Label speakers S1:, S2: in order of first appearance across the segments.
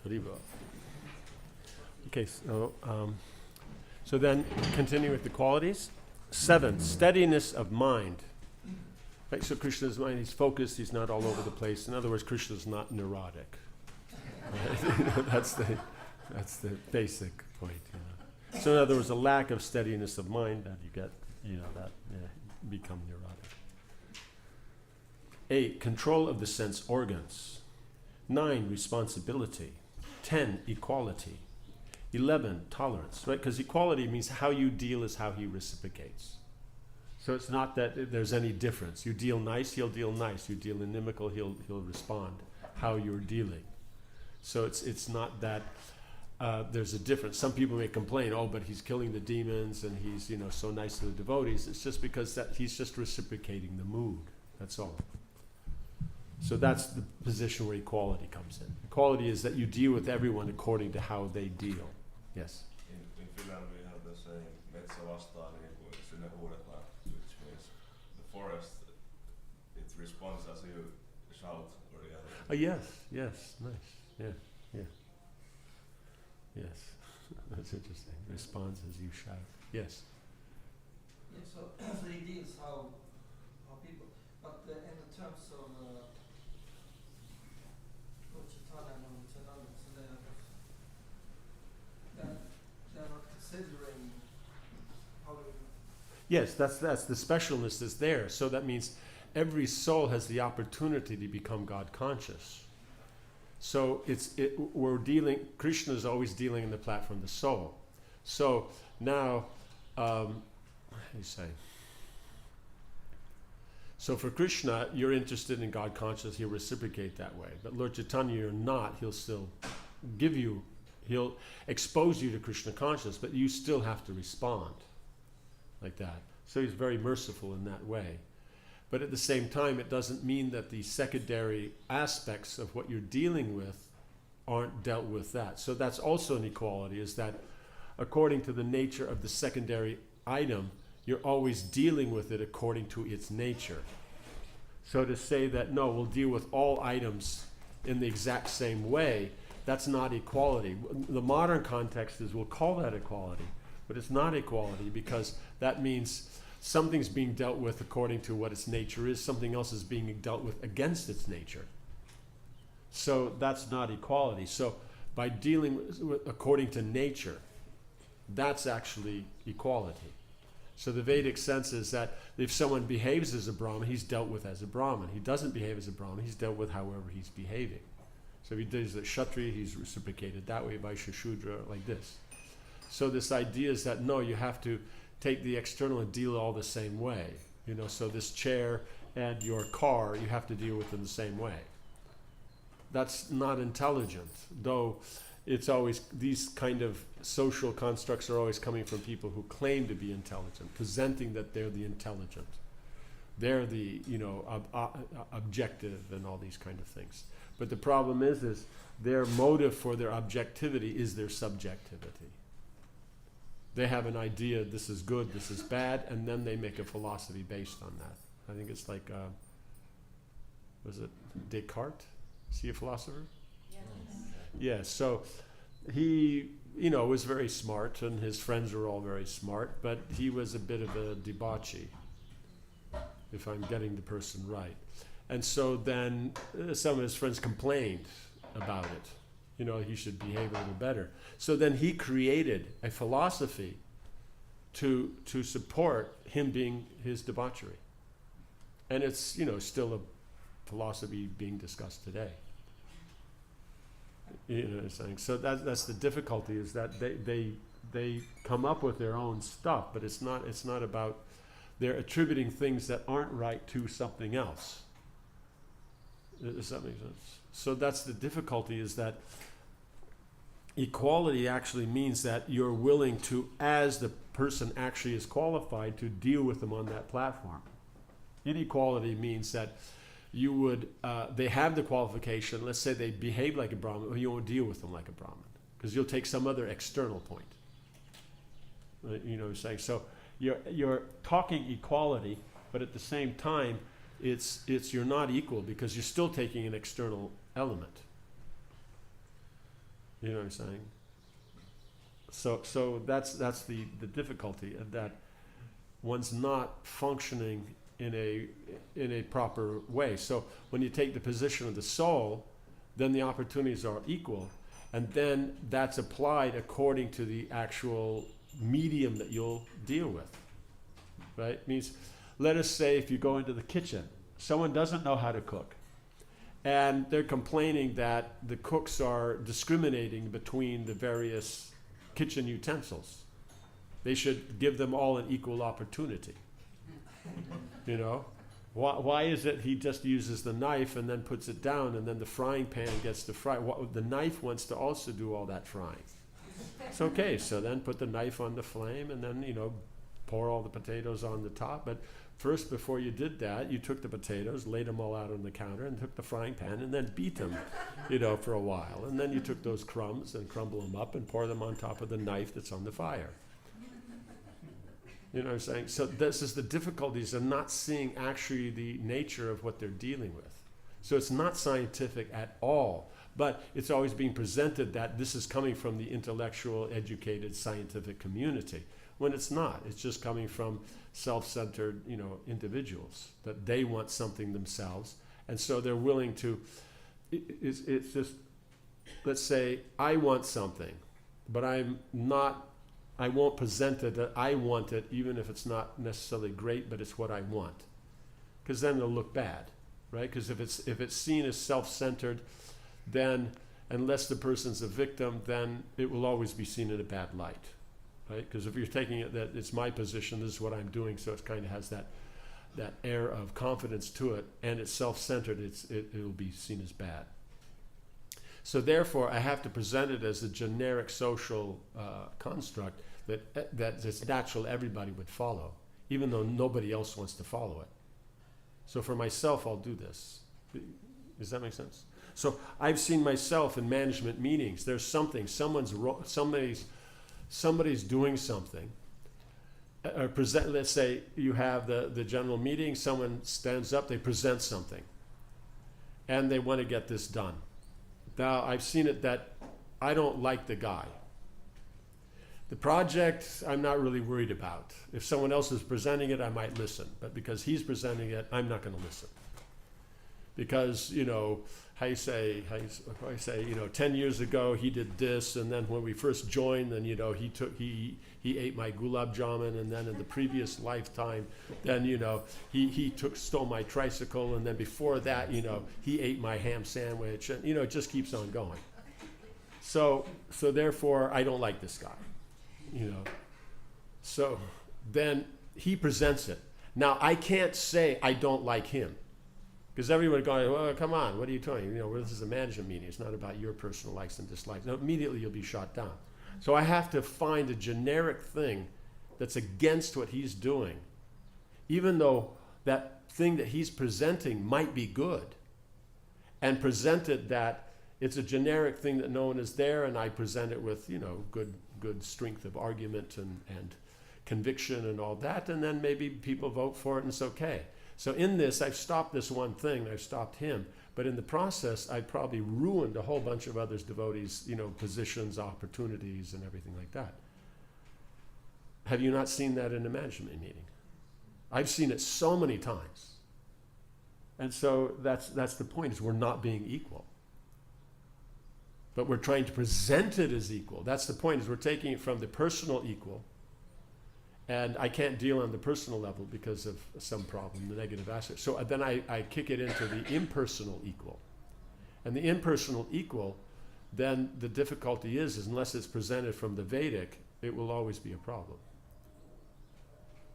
S1: Haribo. Okay, so then continue with the qualities. 7, steadiness of mind. Right, so Krishna's mind, he's focused, he's not all over the place. In other words, Krishna's not neurotic. Right? that's the basic point. So in other words, a lack of steadiness of mind that you get, become neurotic. 8, control of the sense organs. 9, responsibility. 10, equality. 11, tolerance, right? Because equality means how you deal is how he reciprocates. So it's not that there's any difference. You deal nice, he'll deal nice. You deal inimical, he'll respond how you're dealing. So it's not that there's a difference. Some people may complain, but he's killing the demons and he's so nice to the devotees. It's just because that he's just reciprocating the mood. That's all. So that's the position where equality comes in. Equality is that you deal with everyone according to how they deal. Yes?
S2: In Finland we have the saying, metsä vastaa niin kuin sinne huudetaan, which means the forest, it responds as you shout or yell.
S1: Oh, yes, nice. Yeah. Yes, that's interesting. Responds as you shout. Yes?
S3: Yeah, so he deals how people, but in the terms of they're not considering how to...
S1: Yes, that's the specialness is there. So that means every soul has the opportunity to become God conscious. So Krishna is always dealing in the platform, the soul. So now, how do you say? So for Krishna, you're interested in God consciousness, he'll reciprocate that way. But Lord Chaitanya, you're not, he'll still he'll expose you to Krishna consciousness, but you still have to respond like that. So he's very merciful in that way. But at the same time, it doesn't mean that the secondary aspects of what you're dealing with aren't dealt with that. So that's also an equality, is that according to the nature of the secondary item, you're always dealing with it according to its nature. So to say that, no, we'll deal with all items in the exact same way, that's not equality. The modern context is we'll call that equality, but it's not equality because that means something's being dealt with according to what its nature is, something else is being dealt with against its nature. So that's not equality. So by dealing with according to nature, that's actually equality. So the Vedic sense is that if someone behaves as a Brahmin, he's dealt with as a Brahmin. He doesn't behave as a Brahmin, he's dealt with however he's behaving. So if he does the Kshatriya, he's reciprocated that way by Shudra, like this. So this idea is that no, you have to take the external and deal all the same way. So this chair and your car, you have to deal with in the same way. That's not intelligent, though it's always, these kind of social constructs are always coming from people who claim to be intelligent, presenting that they're the intelligent. They're the, objective and all these kind of things. But the problem is their motive for their objectivity is their subjectivity. They have an idea, this is good, this is bad, and then they make a philosophy based on that. I think it's like, was it Descartes? Is he a philosopher?
S4: Yes.
S1: Yeah, so he, was very smart, and his friends were all very smart, but he was a bit of a debauchee, if I'm getting the person right. And so then some of his friends complained about it. He should behave a little better. So then he created a philosophy to support him being his debauchery. And it's, still a philosophy being discussed today. So that's the difficulty, is that they come up with their own stuff, but it's not about, they're attributing things that aren't right to something else. Does that make sense? So that's the difficulty, is that equality actually means that you're willing to, as the person actually is qualified, to deal with them on that platform. Inequality means that you would, they have the qualification, let's say they behave like a Brahmin, but you won't deal with them like a Brahmin, because you'll take some other external point. What I'm saying? So you're talking equality, but at the same time, it's you're not equal, because you're still taking an external element. You know what I'm saying? So that's the difficulty, of that one's not functioning in a proper way. So when you take the position of the soul, then the opportunities are equal, and then that's applied according to the actual medium that you'll deal with. Right? Means, let us say if you go into the kitchen, someone doesn't know how to cook, and they're complaining that the cooks are discriminating between the various kitchen utensils. They should give them all an equal opportunity. You know? Why is it he just uses the knife and then puts it down, and then the frying pan gets to fry? The knife wants to also do all that frying. It's okay, so then put the knife on the flame, and then, pour all the potatoes on the top. But first, before you did that, you took the potatoes, laid them all out on the counter, and took the frying pan and then beat them, for a while. And then you took those crumbs and crumble them up and pour them on top of the knife that's on the fire. You know what I'm saying? So this is the difficulties of not seeing actually the nature of what they're dealing with. So it's not scientific at all, but it's always being presented that this is coming from the intellectual, educated, scientific community, when it's not. It's just coming from self-centered, individuals, that they want something themselves, and so they're willing to, it's just, let's say, I want something, but I won't present it that I want it, even if it's not necessarily great, but it's what I want. Because then it'll look bad, right? Because if it's seen as self-centered, then unless the person's a victim, then it will always be seen in a bad light, right? Because if you're taking it that it's my position, this is what I'm doing, so it kind of has that air of confidence to it, and it's self-centered, it'll be seen as bad. So therefore, I have to present it as a generic social construct that it's natural everybody would follow, even though nobody else wants to follow it. So for myself, I'll do this. Does that make sense? So I've seen myself in management meetings. There's something, somebody's doing something. Let's say you have the general meeting, someone stands up, they present something, and they want to get this done. Now, I've seen it that I don't like the guy. The project, I'm not really worried about. If someone else is presenting it, I might listen. But because he's presenting it, I'm not going to listen. Because, I say, 10 years ago he did this, and then when we first joined, then, he ate my gulab jamun, and then in the previous lifetime, then, he stole my tricycle, and then before that, he ate my ham sandwich, and, it just keeps on going. So therefore, I don't like this guy, So then he presents it. Now, I can't say I don't like him. Because everyone going, well, come on, what are you doing? This is a management meeting. It's not about your personal likes and dislikes. Now, immediately you'll be shot down. So I have to find a generic thing that's against what he's doing, even though that thing that he's presenting might be good, and present it that it's a generic thing that no one is there, and I present it with, good strength of argument and conviction and all that, and then maybe people vote for it and it's okay. So in this, I've stopped this one thing, I've stopped him, but in the process, I probably ruined a whole bunch of others' devotees, positions, opportunities, and everything like that. Have you not seen that in a management meeting? I've seen it so many times. And so that's the point, is we're not being equal. But we're trying to present it as equal. That's the point, is we're taking it from the personal equal. And I can't deal on the personal level because of some problem, the negative aspect. So then I kick it into the impersonal equal. And the impersonal equal, then the difficulty is unless it's presented from the Vedic, it will always be a problem.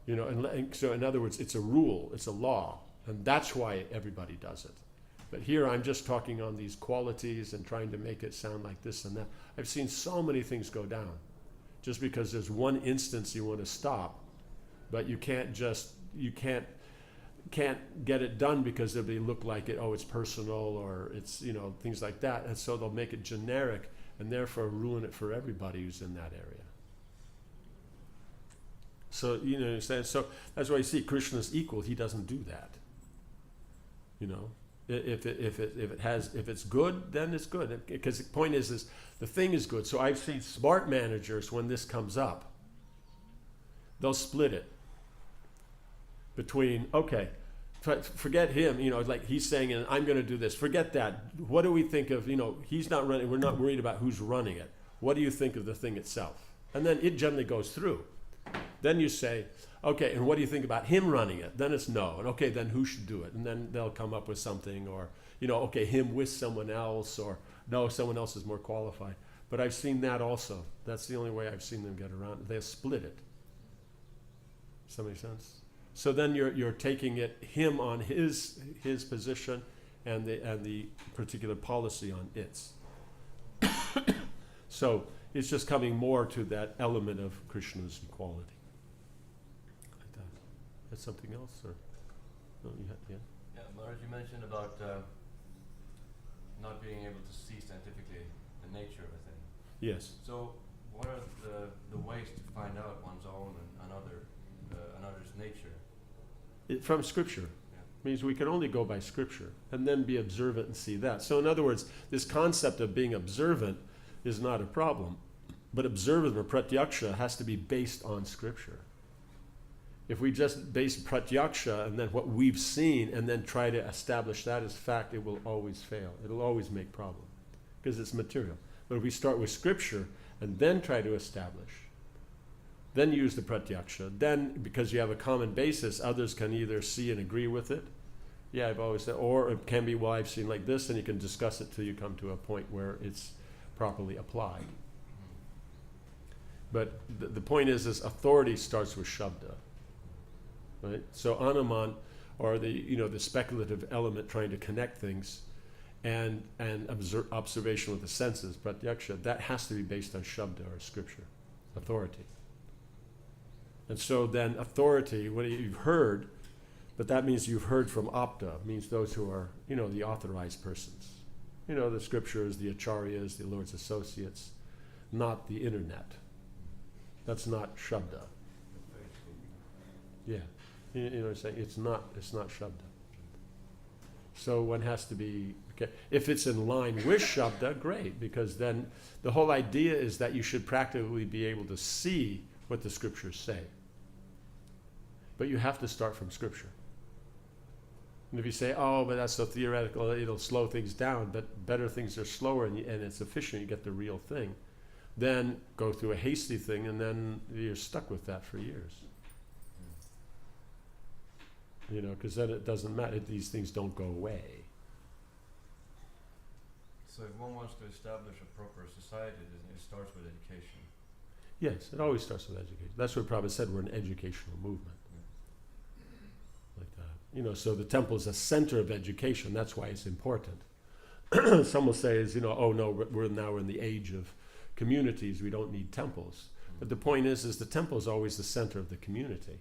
S1: And so in other words, it's a rule, it's a law, and that's why everybody does it. But here I'm just talking on these qualities and trying to make it sound like this and that. I've seen so many things go down. Just because there's one instance you want to stop, but you can't get it done because they look like it, it's personal, or it's, things like that. And so they'll make it generic and therefore ruin it for everybody who's in that area. So, so that's why you see Krishna's equal. He doesn't do that. If it's good, then it's good. Because the point is the thing is good. So I've seen smart managers, when this comes up, they'll split it between, okay, forget him, like he's saying, and I'm going to do this. Forget that. What do we think of, he's not running, we're not worried about who's running it. What do you think of the thing itself? And then it generally goes through. Then you say, okay, and what do you think about him running it? Then it's no. And okay, then who should do it? And then they'll come up with something, or, okay, him with someone else, or no, someone else is more qualified. But I've seen that also. That's the only way I've seen them get around it. They'll split it. Does that make sense? So then you're taking it, him on his position, and the particular policy on its. So it's just coming more to that element of Krishna's equality. Like that. That's something else, or no, you had, yeah.
S4: Yeah, Maharaj, you mentioned about not being able to see scientifically the nature of a thing.
S1: Yes.
S4: So, what are the ways to find out one's own and another's nature?
S1: From Scripture.
S4: Yeah.
S1: Means we can only go by Scripture and then be observant and see that. So in other words, this concept of being observant is not a problem, but observant or pratyaksha has to be based on Scripture. If we just base pratyaksha and then what we've seen and then try to establish that as fact, it will always fail. It'll always make problem because it's material. But if we start with Scripture and then try to establish, then use the pratyaksha, then because you have a common basis, others can either see and agree with it. Yeah, I've always said, or it can be, well, I've seen like this, and you can discuss it till you come to a point where it's properly applied. But the point is authority starts with shabda, right? So anuman, or the speculative element trying to connect things, and observation with the senses, pratyaksha, that has to be based on shabda or Scripture, authority. And so then authority, what you've heard, but that means you've heard from apta, means those who are, the authorized persons. The Scriptures, the acharyas, the Lord's associates, not the internet. That's not shabda. Yeah. You know what I'm saying? It's not shabda. So one has to be, okay. If it's in line with shabda, great, because then the whole idea is that you should practically be able to see what the Scriptures say. But you have to start from Scripture. And if you say, oh, but that's so theoretical, it'll slow things down, but better things are slower and it's efficient, you get the real thing, then go through a hasty thing and then you're stuck with that for years. Because then it doesn't matter. These things don't go away.
S4: So if one wants to establish a proper society, it starts with education.
S1: Yes, it always starts with education. That's what Prabhupada said, we're an educational movement. Like that. So the temple is a center of education. That's why it's important. Some will say oh no, we're now in the age of communities. We don't need temples. But the point is the temple is always the center of the community.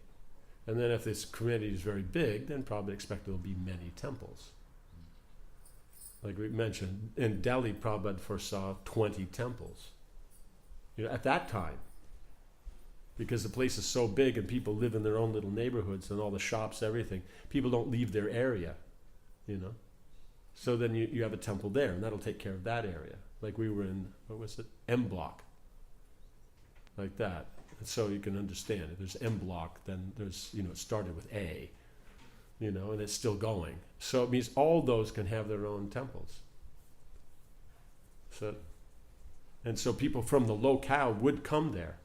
S1: And then if this community is very big, then probably expect there will be many temples. Like we mentioned, in Delhi, Prabhupada foresaw 20 temples. At that time, because the place is so big and people live in their own little neighborhoods and all the shops, everything, people don't leave their area, So then you have a temple there, and that'll take care of that area. Like we were in, what was it? M Block. Like that. And so you can understand, if there's M Block, then there's, it started with A, and it's still going. So it means all those can have their own temples. So people from the locale would come there.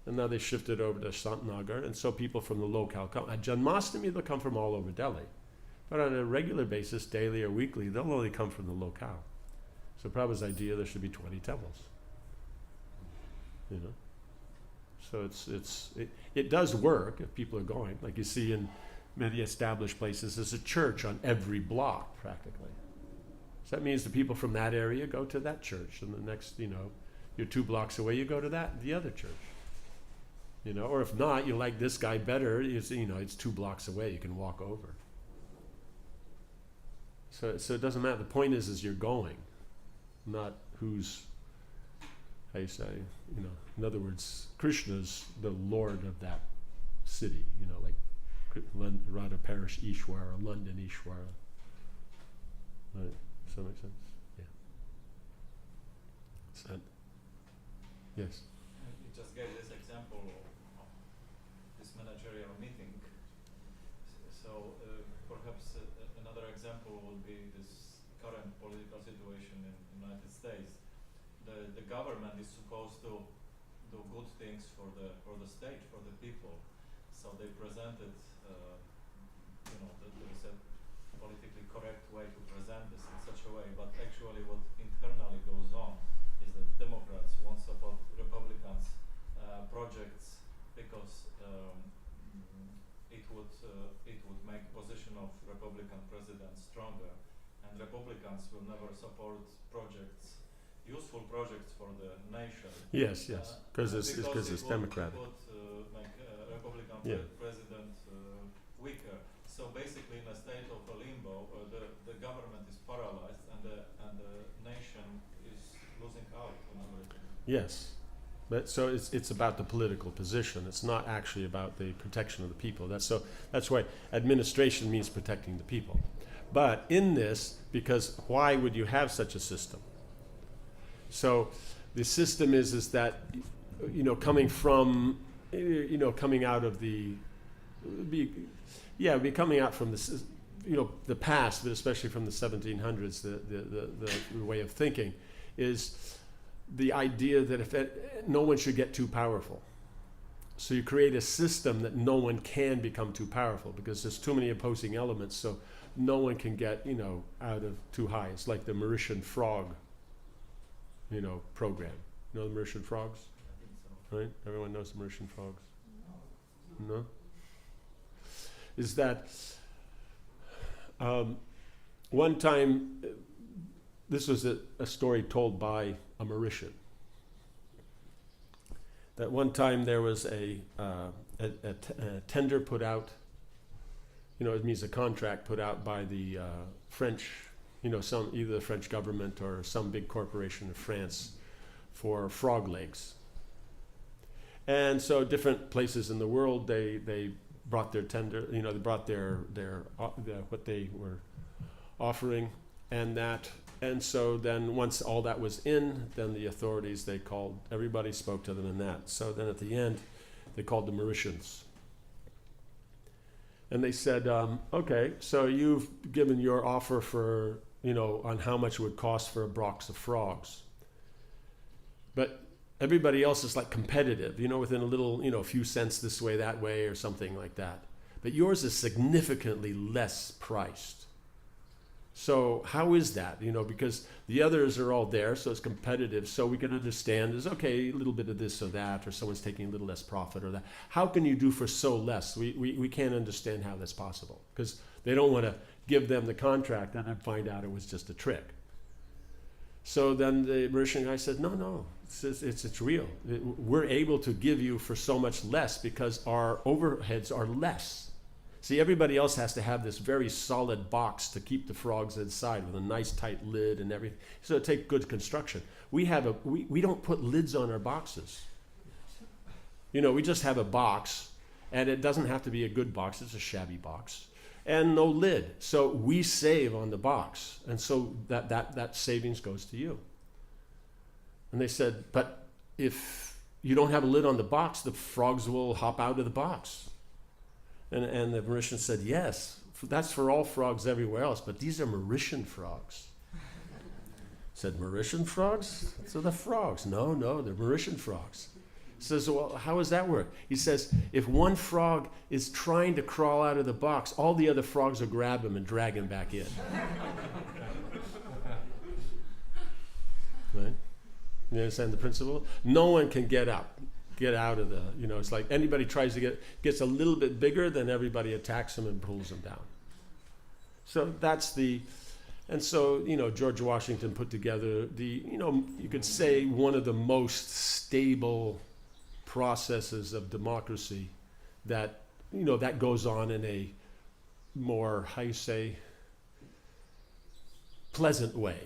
S1: And now they shifted over to Santnagar, and so people from the locale come. At Janmashtami, they'll come from all over Delhi. But on a regular basis, daily or weekly, they'll only come from the locale. So Prabhupada's idea, there should be 20 temples. So it does work if people are going. Like you see in many established places, there's a church on every block, practically. So that means the people from that area go to that church, and the next, you're 2 blocks away, you go to the other church. Or if not, you like this guy better, it's 2 blocks away, you can walk over. So it doesn't matter. The point is you're going, not who's, how you say, in other words, Krishna's the Lord of that city, like Radha Parish Ishwara, London Ishwara. Right? Does that make sense? Yeah. Sad. Yes.
S5: You just gave this example of this managerial meeting. So perhaps another example would be this current political situation in the United States. The government is supposed to do good things for the state, for the people. So they presented, there is a politically correct way to present this in such a way, but actually what internally goes on is that Democrats want to support Republicans' projects because it would make position of Republican president stronger, and Republicans will never support useful projects for the nation.
S1: Yes, because it's Democratic.
S5: It would make Republican president weaker. So basically, in a state of a limbo, the government is paralyzed, and the nation is losing out on everything.
S1: Yes, but so it's about the political position. It's not actually about the protection of the people. That's why administration means protecting the people. But in this, because why would you have such a system? So the system is that coming out of coming out from the past, but especially from the 1700s, the way of thinking is the idea that no one should get too powerful. So you create a system that no one can become too powerful because there's too many opposing elements, so no one can get out of too high. It's like the Mauritian frog program. You know the Mauritian frogs?
S5: I think so.
S1: Right? Everyone knows the Mauritian frogs? No? Is that one time, this was a story told by a Mauritian, that one time there was a tender put out, it means a contract put out by the French, either the French government or some big corporation in France for frog legs. And so different places in the world, they brought their tender, they brought their what they were offering, and so then once all that was in, then the authorities, everybody spoke to them in that. So then at the end, they called the Mauritians. And they said, okay, so you've given your offer for, on how much it would cost for a box of frogs. But everybody else is like competitive, within a little, a few cents this way, that way, or something like that. But yours is significantly less priced. So how is that? Because the others are all there, so it's competitive. So we can understand is, okay, a little bit of this or that, or someone's taking a little less profit or that. How can you do for so less? We can't understand how that's possible because they don't want to give them the contract and then find out it was just a trick. So then the Mauritian guy said, no, it's real. We're able to give you for so much less because our overheads are less. See, everybody else has to have this very solid box to keep the frogs inside with a nice tight lid and everything. So it takes good construction. We don't put lids on our boxes. We just have a box, and it doesn't have to be a good box. It's a shabby box. And no lid. So we save on the box. And so that savings goes to you. And they said, but if you don't have a lid on the box, the frogs will hop out of the box. And the Mauritian said, yes, that's for all frogs everywhere else, but these are Mauritian frogs. Said, Mauritian frogs? So the frogs. No, they're Mauritian frogs. Says, well, how does that work? He says, if one frog is trying to crawl out of the box, all the other frogs will grab him and drag him back in. Right? You understand the principle? No one can get out of the, it's like anybody tries to gets a little bit bigger, then everybody attacks them and pulls them down. So that's and so, George Washington put together you could say one of the most stable processes of democracy that, that goes on in a more, pleasant way.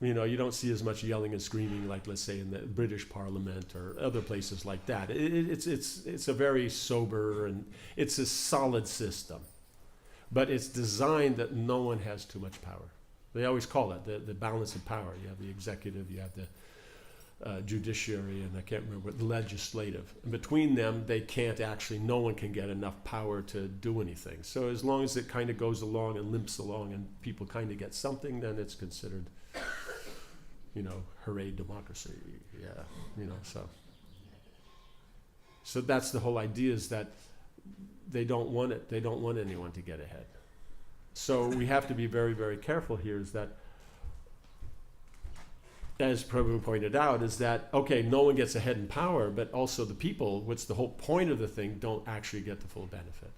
S1: You don't see as much yelling and screaming like, let's say, in the British Parliament or other places like that. It's a very sober and it's a solid system, but it's designed that no one has too much power. They always call it the balance of power. You have the executive, you have the judiciary, and I can't remember what, the legislative. And between them, they can't actually, no one can get enough power to do anything. So as long as it kind of goes along and limps along and people kind of get something, then it's considered, hooray, democracy. Yeah, So that's the whole idea, is that they don't want it. They don't want anyone to get ahead. So we have to be very, very careful here, is that, as Prabhu pointed out, is that, okay, no one gets ahead in power, but also the people, what's the whole point of the thing, don't actually get the full benefit.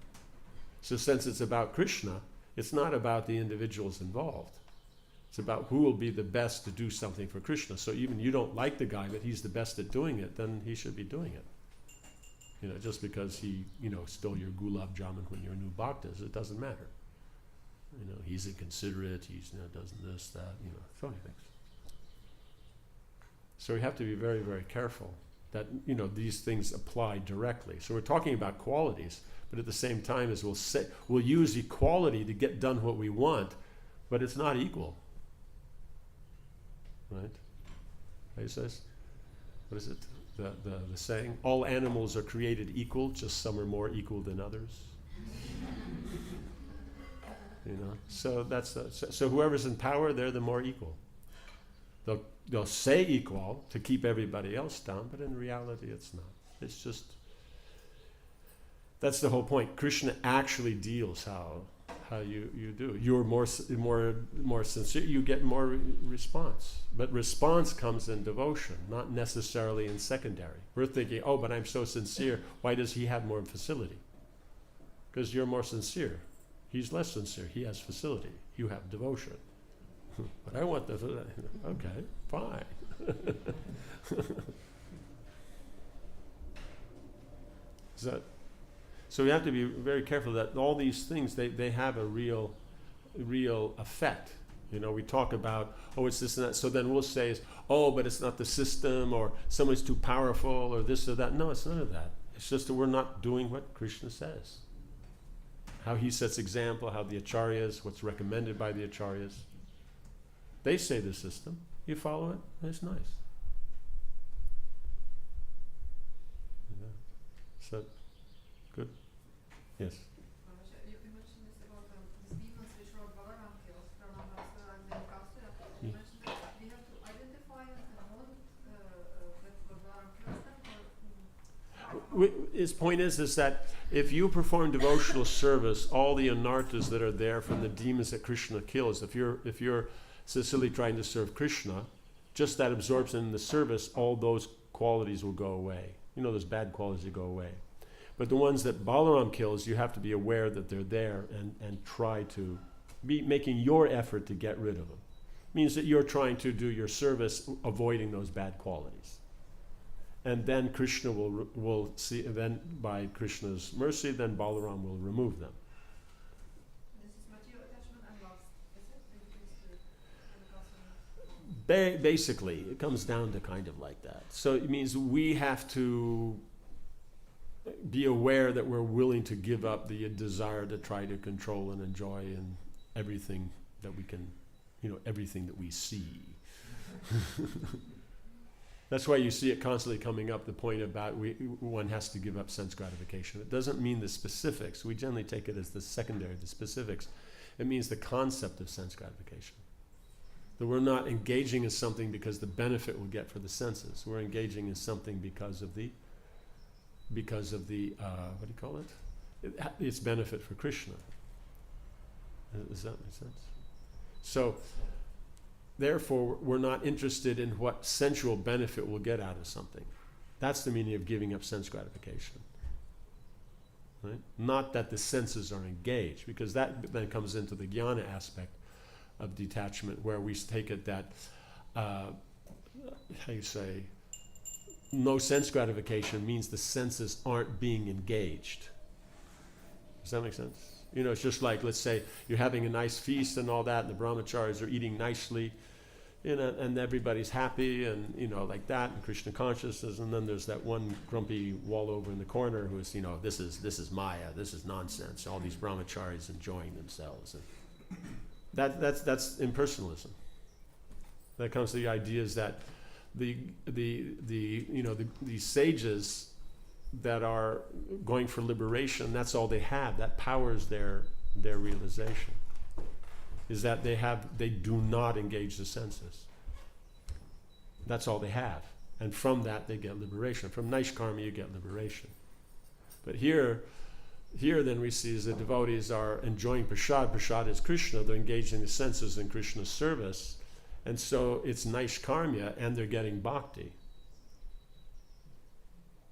S1: So since it's about Krishna, it's not about the individuals involved. It's about who will be the best to do something for Krishna. So even you don't like the guy, but he's the best at doing it, then he should be doing it. Just because he, stole your gulab jamun when you're new bhaktas, it doesn't matter. He's inconsiderate, he's does this, that, so many things. So we have to be very, very careful that, these things apply directly. So we're talking about qualities, but at the same time as we'll use equality to get done what we want, but it's not equal. Right? How he says? What is it? The saying, all animals are created equal, just some are more equal than others. So so whoever's in power, they're the more equal. They'll say equal to keep everybody else down, but in reality it's not. It's just, that's the whole point. Krishna actually deals how you do. You're more sincere, you get more response. But response comes in devotion, not necessarily in secondary. We're thinking, oh, but I'm so sincere, why does he have more facility? Because you're more sincere. He's less sincere, he has facility. You have devotion. But I want the, okay, fine. So we have to be very careful that all these things, they have a real effect. We talk about, oh, it's this and that. So then we'll say, oh, but it's not the system, or somebody's too powerful, or this or that. No, it's none of that. It's just that we're not doing what Krishna says. How he sets example, how the acharyas, what's recommended by the acharyas. They say the system. You follow it, and it's nice. Yeah. So, good. Yes.
S6: You mentioned this about the demons which were Balaram kills from Amrasura and Venkasura. You mentioned that we have to identify and hold that Balaram kills them, or
S1: His point is that if you perform devotional service, all the anarthas that are there from the demons that Krishna kills, if you're sincerely trying to serve Krishna, just that absorption in the service, all those qualities will go away. Those bad qualities will go away. But the ones that Balaram kills, you have to be aware that they're there and try to be making your effort to get rid of them. It means that you're trying to do your service avoiding those bad qualities. And then Krishna will see, then by Krishna's mercy, then Balaram will remove them.
S6: this is material attachment and lust, is it?
S1: Basically, it comes down to kind of like that. So it means we have to be aware that we're willing to give up the desire to try to control and enjoy and everything that we can, everything that we see. That's why you see it constantly coming up, the point about one has to give up sense gratification. It doesn't mean the specifics. We generally take it as the secondary, the specifics. It means the concept of sense gratification. That we're not engaging in something because the benefit we'll get for the senses. We're engaging in something because of the what do you call it? It's benefit for Krishna. Does that make sense? So, therefore, we're not interested in what sensual benefit we'll get out of something. That's the meaning of giving up sense gratification. Right? Not that the senses are engaged, because that then comes into the jnana aspect of detachment, where we take it that, no sense gratification means the senses aren't being engaged. Does that make sense? It's just like, let's say you're having a nice feast and all that, and the brahmacharis are eating nicely, and everybody's happy, and like that, and Krishna consciousness, and then there's that one grumpy wallover in the corner who is, this is Maya, this is nonsense. All these brahmacharis enjoying themselves, and That's impersonalism. That comes to the ideas that these sages that are going for liberation, that's all they have. That powers their realization. Is that they do not engage the senses. That's all they have. And from that they get liberation. From Naishkarma you get liberation. But here then we see is the devotees are enjoying prasad. Prasad is Krishna. They're engaging the senses in Krishna's service. And so it's Naishkarmya and they're getting bhakti.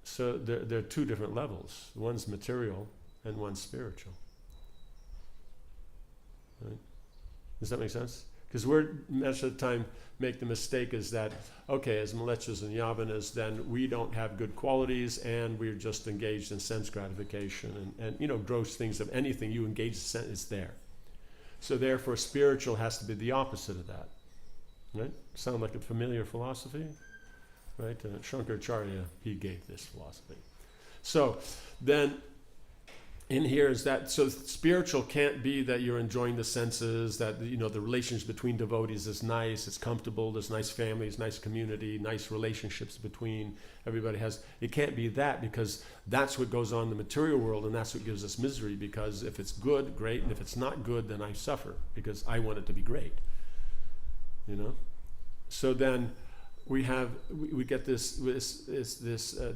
S1: So there are two different levels. One's material and one's spiritual. Right? Does that make sense? Because we're, most of the time, make the mistake is that, okay, as Mlechas and Yavanas, then we don't have good qualities and we're just engaged in sense gratification and gross things of anything you engage in is there. So therefore, spiritual has to be the opposite of that. Right? Sound like a familiar philosophy? Right? Shankaracharya, he gave this philosophy. So then, in here is that, so spiritual can't be that you're enjoying the senses, that the relations between devotees is nice, it's comfortable, there's nice families, nice community, nice relationships between everybody has. It can't be that, because that's what goes on in the material world, and that's what gives us misery, because if it's good, great, and if it's not good, then I suffer, because I want it to be great. So then we get this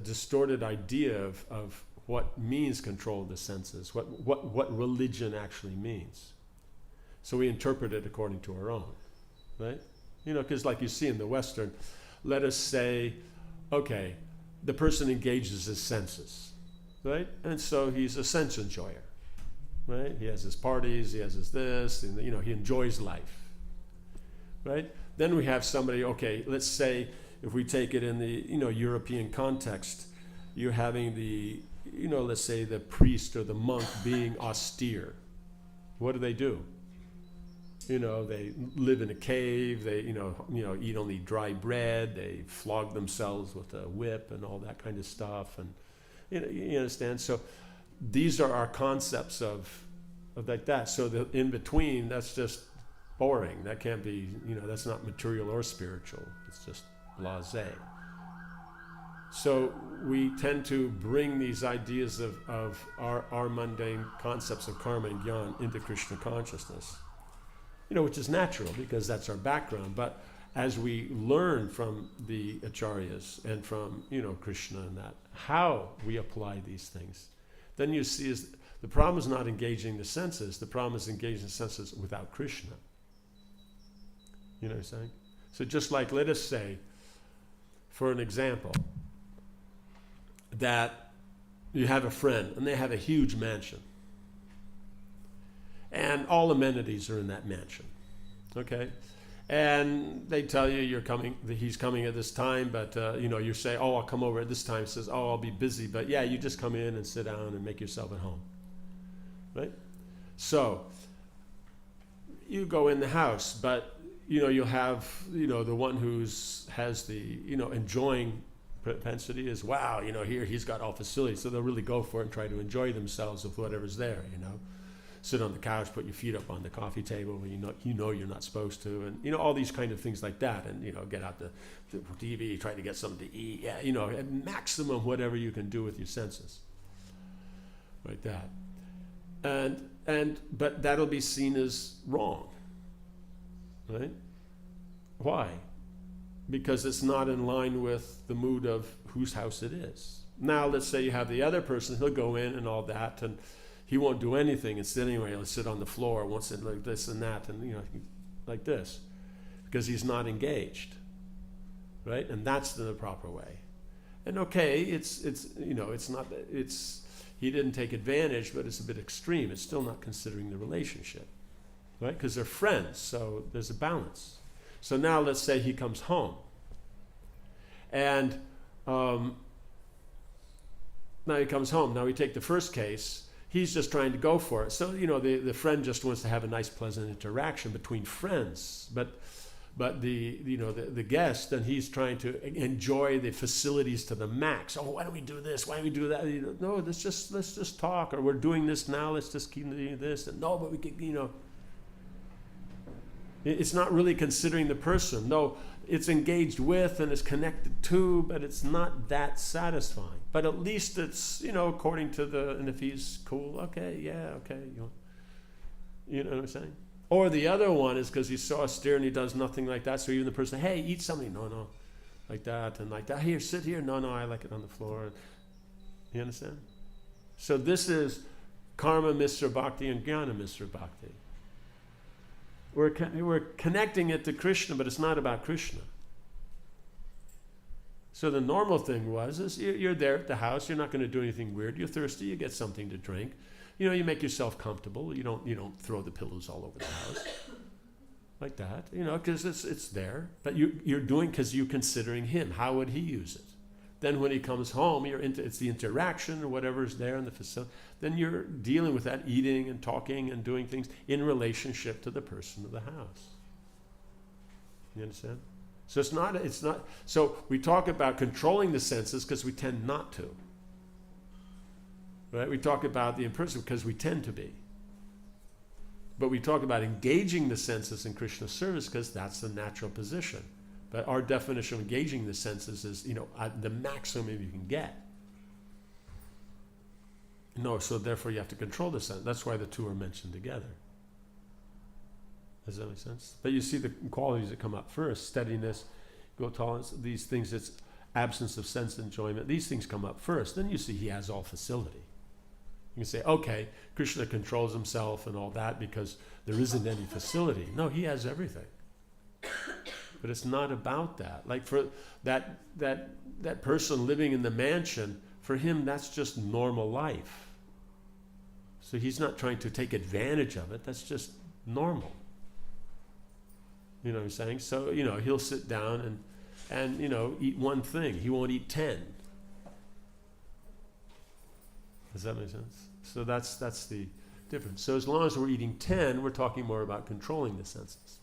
S1: distorted idea of what means control of the senses, what religion actually means. So we interpret it according to our own, right? Because like you see in the Western, let us say, okay, the person engages his senses, right? And so he's a sense enjoyer, right? He has his parties, he has his this, and he enjoys life, right? Then we have somebody, okay, let's say if we take it in the European context, you're having the let's say the priest or the monk being austere. What do? They live in a cave, they eat only dry bread, they flog themselves with a whip and all that kind of stuff, and you understand? So these are our concepts of like that. So the in between, that's just boring. That can't be, that's not material or spiritual. It's just blasé. So we tend to bring these ideas of our mundane concepts of karma and jnana into Krishna consciousness, which is natural because that's our background. But as we learn from the acharyas and from Krishna and that, how we apply these things, then you see is the problem is not engaging the senses. The problem is engaging the senses without Krishna. You know what I'm saying? So just like, let us say, for an example, that you have a friend and they have a huge mansion and all amenities are in that mansion, okay? And they tell you he's coming at this time, but you say, oh, I'll come over at this time. He says, oh, I'll be busy, but yeah, you just come in and sit down and make yourself at home, right? So you go in the house, but you'll have the one has the enjoying propensity is, wow, here he's got all facilities, so they'll really go for it and try to enjoy themselves with whatever's there. Sit on the couch, put your feet up on the coffee table when you're not supposed to, and all these kind of things like that, and get out the TV, try to get something to eat, at maximum whatever you can do with your senses, like that, but that'll be seen as wrong, right? Why? Because it's not in line with the mood of whose house it is. Now, let's say you have the other person, he'll go in and all that, and he won't do anything. Instead, anyway, he'll sit on the floor, won't sit like this and that, and like this, because he's not engaged, right? And that's the proper way. And okay, it's he didn't take advantage, but it's a bit extreme. It's still not considering the relationship, right? Because they're friends, so there's a balance. So now let's say he comes home. And now he comes home. Now we take the first case. He's just trying to go for it. So, the friend just wants to have a nice, pleasant interaction between friends. But the guest, and he's trying to enjoy the facilities to the max. Oh, why don't we do this? Why don't we do that? No, let's just talk. Or we're doing this now. Let's just keep doing this. And no, but we could, It's not really considering the person. No, it's engaged with and it's connected to, but it's not that satisfying. But at least it's, according to and if he's cool, okay, yeah, okay. You know what I'm saying? Or the other one is because he's so austere and he does nothing like that. So even the person, hey, eat something. No. Like that and like that. Here, sit here. No, I like it on the floor. You understand? So this is karma Mr. Bhakti and jnana Mr. Bhakti. We're connecting it to Krishna, but it's not about Krishna. So the normal thing is you're there at the house, you're not going to do anything weird, you're thirsty, you get something to drink. You make yourself comfortable, you don't throw the pillows all over the house. Like that, because it's there. But you're doing because you're considering him. How would he use it? Then when he comes home, it's the interaction or whatever's there in the facility. Then you're dealing with that, eating and talking and doing things in relationship to the person of the house. You understand? So it's not. So we talk about controlling the senses because we tend not to. Right? We talk about the impersonal because we tend to be. But we talk about engaging the senses in Krishna's service because that's the natural position. But our definition of engaging the senses is, the maximum you can get. No, so therefore you have to control the sense. That's why the two are mentioned together. Does that make sense? But you see the qualities that come up first: steadiness, tolerance, these things. It's absence of sense enjoyment. These things come up first. Then you see he has all facility. You can say, okay, Krishna controls himself and all that because there isn't any facility. No, he has everything. But it's not about that. Like for that person living in the mansion, for him that's just normal life. So he's not trying to take advantage of it. That's just normal. You know what I'm saying? So, he'll sit down and eat one thing. He won't eat 10. Does that make sense? So that's the difference. So as long as we're eating 10, we're talking more about controlling the senses.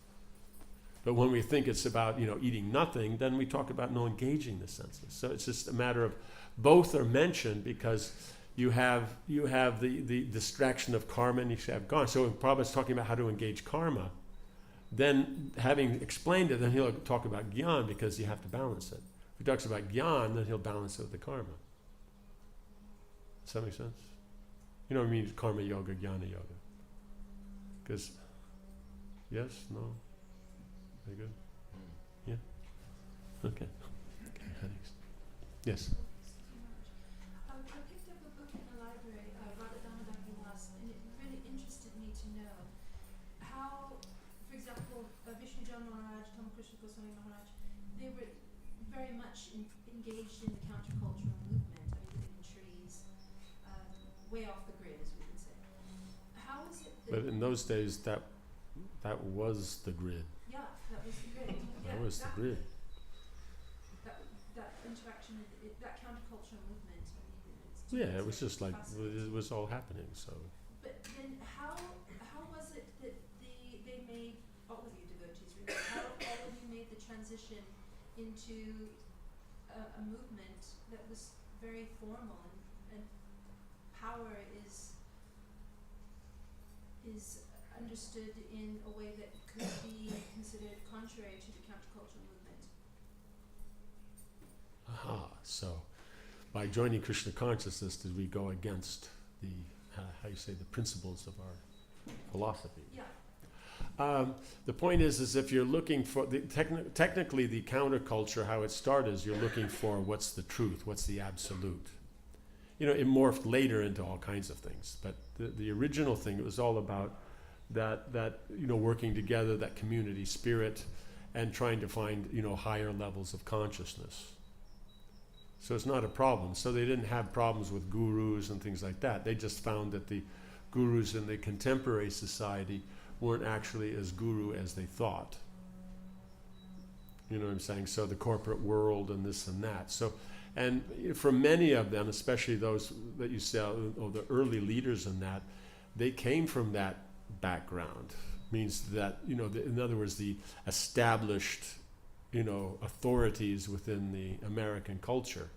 S1: But when we think it's about, eating nothing, then we talk about no engaging the senses. So it's just a matter of both are mentioned because you have the distraction of karma and you have gone. So when Prabhupada's talking about how to engage karma, then having explained it, then he'll talk about jnana because you have to balance it. If he talks about jnana, then he'll balance it with the karma. Does that make sense? You know what I mean? Karma yoga, jnana yoga. Because, yes, no? Very good? Yeah? Okay. Thanks. Yes?
S6: I picked up a book in the library, Radha Vilas, and it really interested me to know how, for example, Vishnu Jan Maharaj, Tamakrishna Goswami Maharaj, they were very much engaged in the countercultural movement. I mean, living in trees, way off the grid, as we would say. How is it that...
S1: But in those days, that was the grid.
S6: Yeah, that was the grid.
S1: That was the grid.
S6: That interaction, that countercultural movement. I mean, it's
S1: Yeah, it was just like, it was all happening, so.
S6: But then how was it that they made, all of you devotees really, how all of you made the transition into a movement that was very formal and power is understood in a way that could be considered contrary to the countercultural movement?
S1: Aha, so by joining Krishna consciousness, did we go against the, the principles of our philosophy?
S6: Yeah.
S1: The point is if you're looking for, technically the counterculture, how it started is you're looking for what's the truth, what's the absolute. It morphed later into all kinds of things, but the original thing, it was all about that working together, that community spirit, and trying to find, higher levels of consciousness. So it's not a problem. So they didn't have problems with gurus and things like that. They just found that the gurus in the contemporary society weren't actually as guru as they thought. You know what I'm saying? So the corporate world and this and that. So, and for many of them, especially those that you say, or the early leaders in that, they came from that background. Means that, in other words, the established, authorities within the American culture.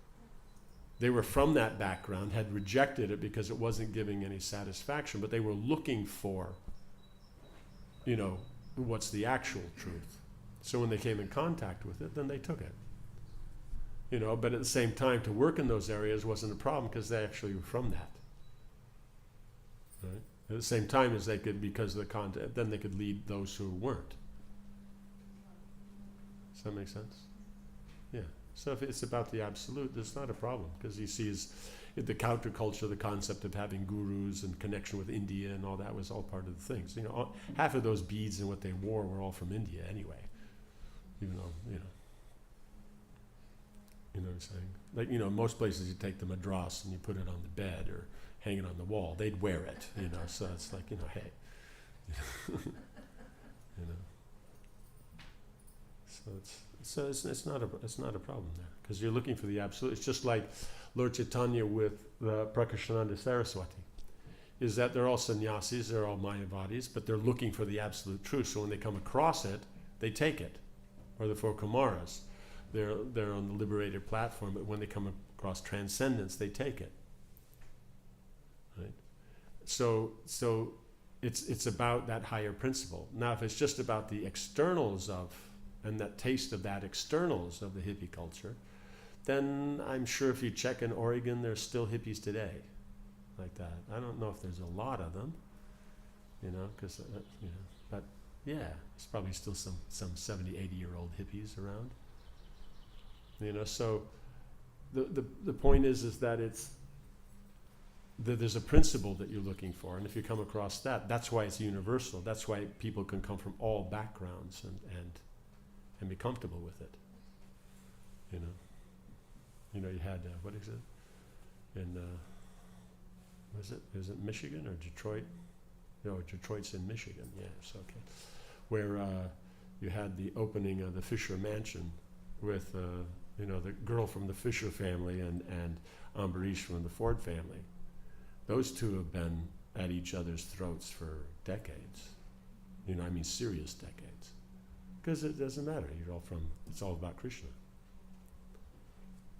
S1: They were from that background, had rejected it because it wasn't giving any satisfaction, but they were looking for, what's the actual truth. So when they came in contact with it, then they took it. You know, but at the same time, to work in those areas wasn't a problem because they actually were from that. Right? At the same time as they could, because of the content, then they could lead those who weren't. Does that make sense? Yeah. So if it's about the absolute, there's not a problem, because he sees the counterculture, the concept of having gurus and connection with India and all that was all part of the things. You know, half of those beads and what they wore were all from India anyway. Even though, you know what I'm saying? Like, you know, most places you take the madras and you put it on the bed or hang it on the wall. They'd wear it, you know. So it's like, you know, hey, you know. So it's not a problem there, because you're looking for the absolute. It's just like Lord Chaitanya with the Prakashananda Saraswati, is that they're all sannyasis, they're all Mayavadis, but they're looking for the absolute truth. So when they come across it, they take it. Or the four Kumaras, they're on the liberated platform, but when they come across transcendence, they take it. Right? So it's about that higher principle. Now, if it's just about the externals of, and that taste of that externals of the hippie culture, then I'm sure if you check in Oregon, there's still hippies today like that. I don't know if there's a lot of them, you know, because, you know, but yeah, there's probably still some 70, 80-year-old hippies around. You know, so the point is that it's, there's a principle that you're looking for, and if you come across that, that's why it's universal. That's why people can come from all backgrounds and be comfortable with it. You know, you had what is it? In is it Michigan or Detroit? No, Detroit's in Michigan. Yes, okay. Where you had the opening of the Fisher Mansion with you know, the girl from the Fisher family and Ambarish from the Ford family. Those two have been at each other's throats for decades. You know, I mean serious decades. Because it doesn't matter. You're all from, it's all about Krishna.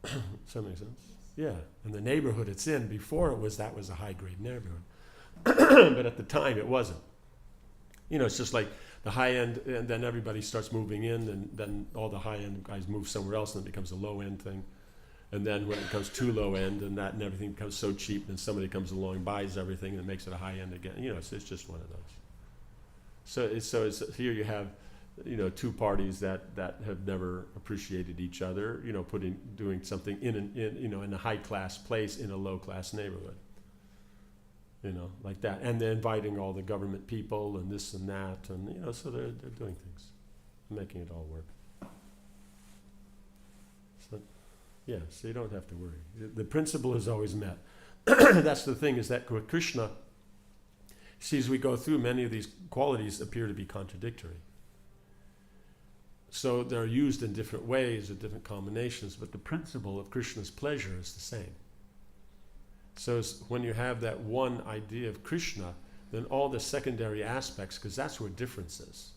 S1: Does that make sense? Yeah. And the neighborhood it's in, before that was a high-grade neighborhood. But at the time it wasn't. You know, it's just like the high end, and then everybody starts moving in, and then all the high-end guys move somewhere else, and it becomes a low-end thing. And then when it becomes too low-end, and everything becomes so cheap, then somebody comes along, buys everything, and makes it a high-end again. You know, it's just one of those. So it's here you have, you know, two parties that have never appreciated each other. You know, doing something in a high-class place in a low-class neighborhood. You know, like that, and they're inviting all the government people and this and that, and you know, so they're doing things, making it all work. So, yeah, so you don't have to worry. The principle is always met. That's the thing, is that Krishna sees we go through, many of these qualities appear to be contradictory. So they're used in different ways or different combinations, but the principle of Krishna's pleasure is the same. So when you have that one idea of Krishna, then all the secondary aspects, because that's where difference is.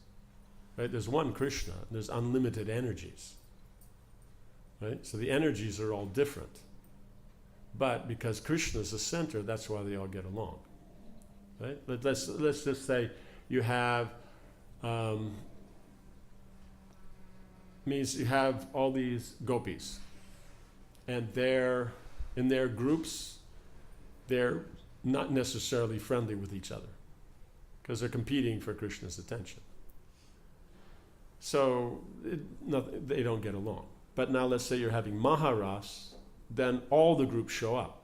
S1: Right? There's one Krishna, there's unlimited energies. Right? So the energies are all different. But because Krishna is the center, that's why they all get along. Right? Let's just say you have means you have all these gopis, and they're in their groups. They're not necessarily friendly with each other because they're competing for Krishna's attention. So they don't get along. But now let's say you're having Maharas, then all the groups show up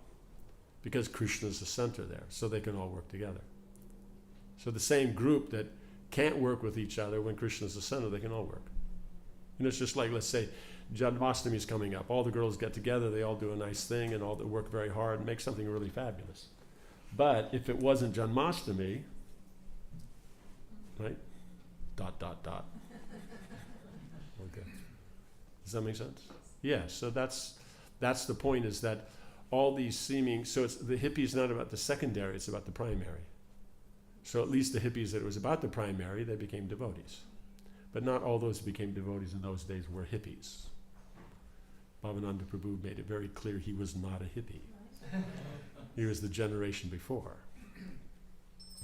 S1: because Krishna's the center there, so they can all work together. So the same group that can't work with each other, when Krishna's the center, they can all work. You know, it's just like, let's say, Janmashtami is coming up. All the girls get together, they all do a nice thing, and all they work very hard and make something really fabulous. But if it wasn't Janmashtami, right? ... Okay. Does that make sense? Yeah, so that's the point, is that all these seeming, so it's, the hippie is not about the secondary, it's about the primary. So at least the hippies that it was about the primary, they became devotees. But not all those who became devotees in those days were hippies. Bhavananda Prabhu made it very clear he was not a hippie. He was the generation before.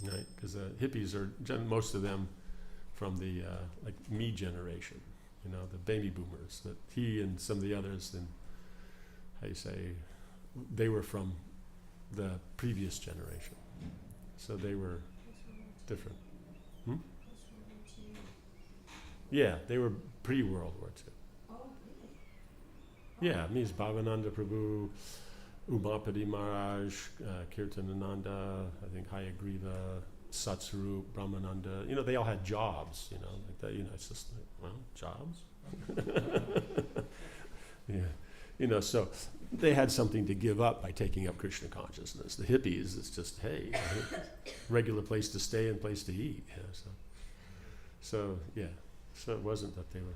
S1: Right? Because hippies are, most of them from the like me generation, you know, the baby boomers. That he and some of the others, and how you say, they were from the previous generation, so they were different. Yeah, they were pre-World War II.
S6: Oh, really?
S1: Yeah, it means Bhavananda Prabhu, Umapati Maharaj, Kirtanananda, I think Hayagriva, Satsuru, Brahmananda. You know, they all had jobs, you know, like that. You know, it's just like, well, jobs. Yeah, you know, so they had something to give up by taking up Krishna consciousness. The hippies, it's just, hey, regular place to stay and place to eat. You know, so yeah, so it wasn't that they were.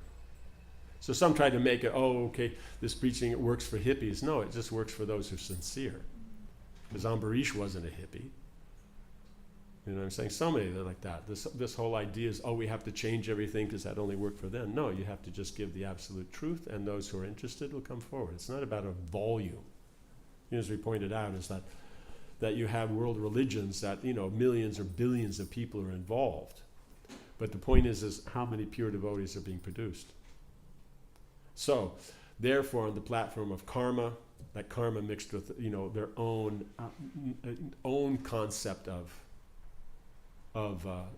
S1: So some tried to make it, oh, okay, this preaching, it works for hippies. No, it just works for those who are sincere. Because Ambarish wasn't a hippie. You know what I'm saying? So many are like that. This whole idea is, oh, we have to change everything because that only worked for them. No, you have to just give the absolute truth, and those who are interested will come forward. It's not about a volume. You know, as we pointed out, is that you have world religions that, you know, millions or billions of people are involved. But the point is how many pure devotees are being produced. So, therefore, on the platform of karma, that karma mixed with, you know, their own concept of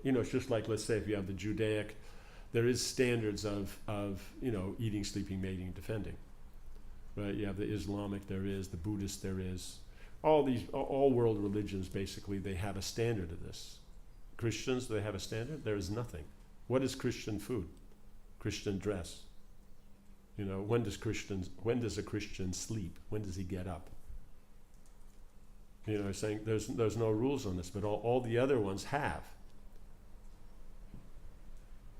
S1: you know, it's just like, let's say if you have the Judaic, there is standards of you know, eating, sleeping, mating, defending. Right? You have the Islamic, there is, the Buddhist, there is. All world religions, basically, they have a standard of this. Christians, they have a standard? There is nothing. What is Christian food? Christian dress? You know, when does a Christian sleep? When does he get up? You know, saying there's no rules on this, but all the other ones have.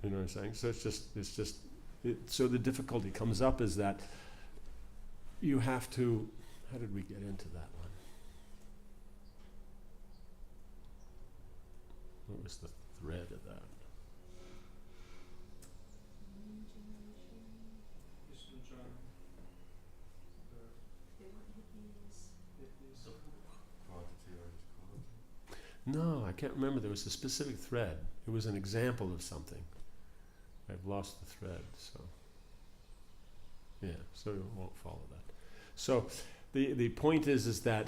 S1: You know what I'm saying? So so the difficulty comes up is that you have to, how did we get into that one? What was the thread of that? No, I can't remember. There was a specific thread. It was an example of something. I've lost the thread, so yeah, so we won't follow that. So the point is that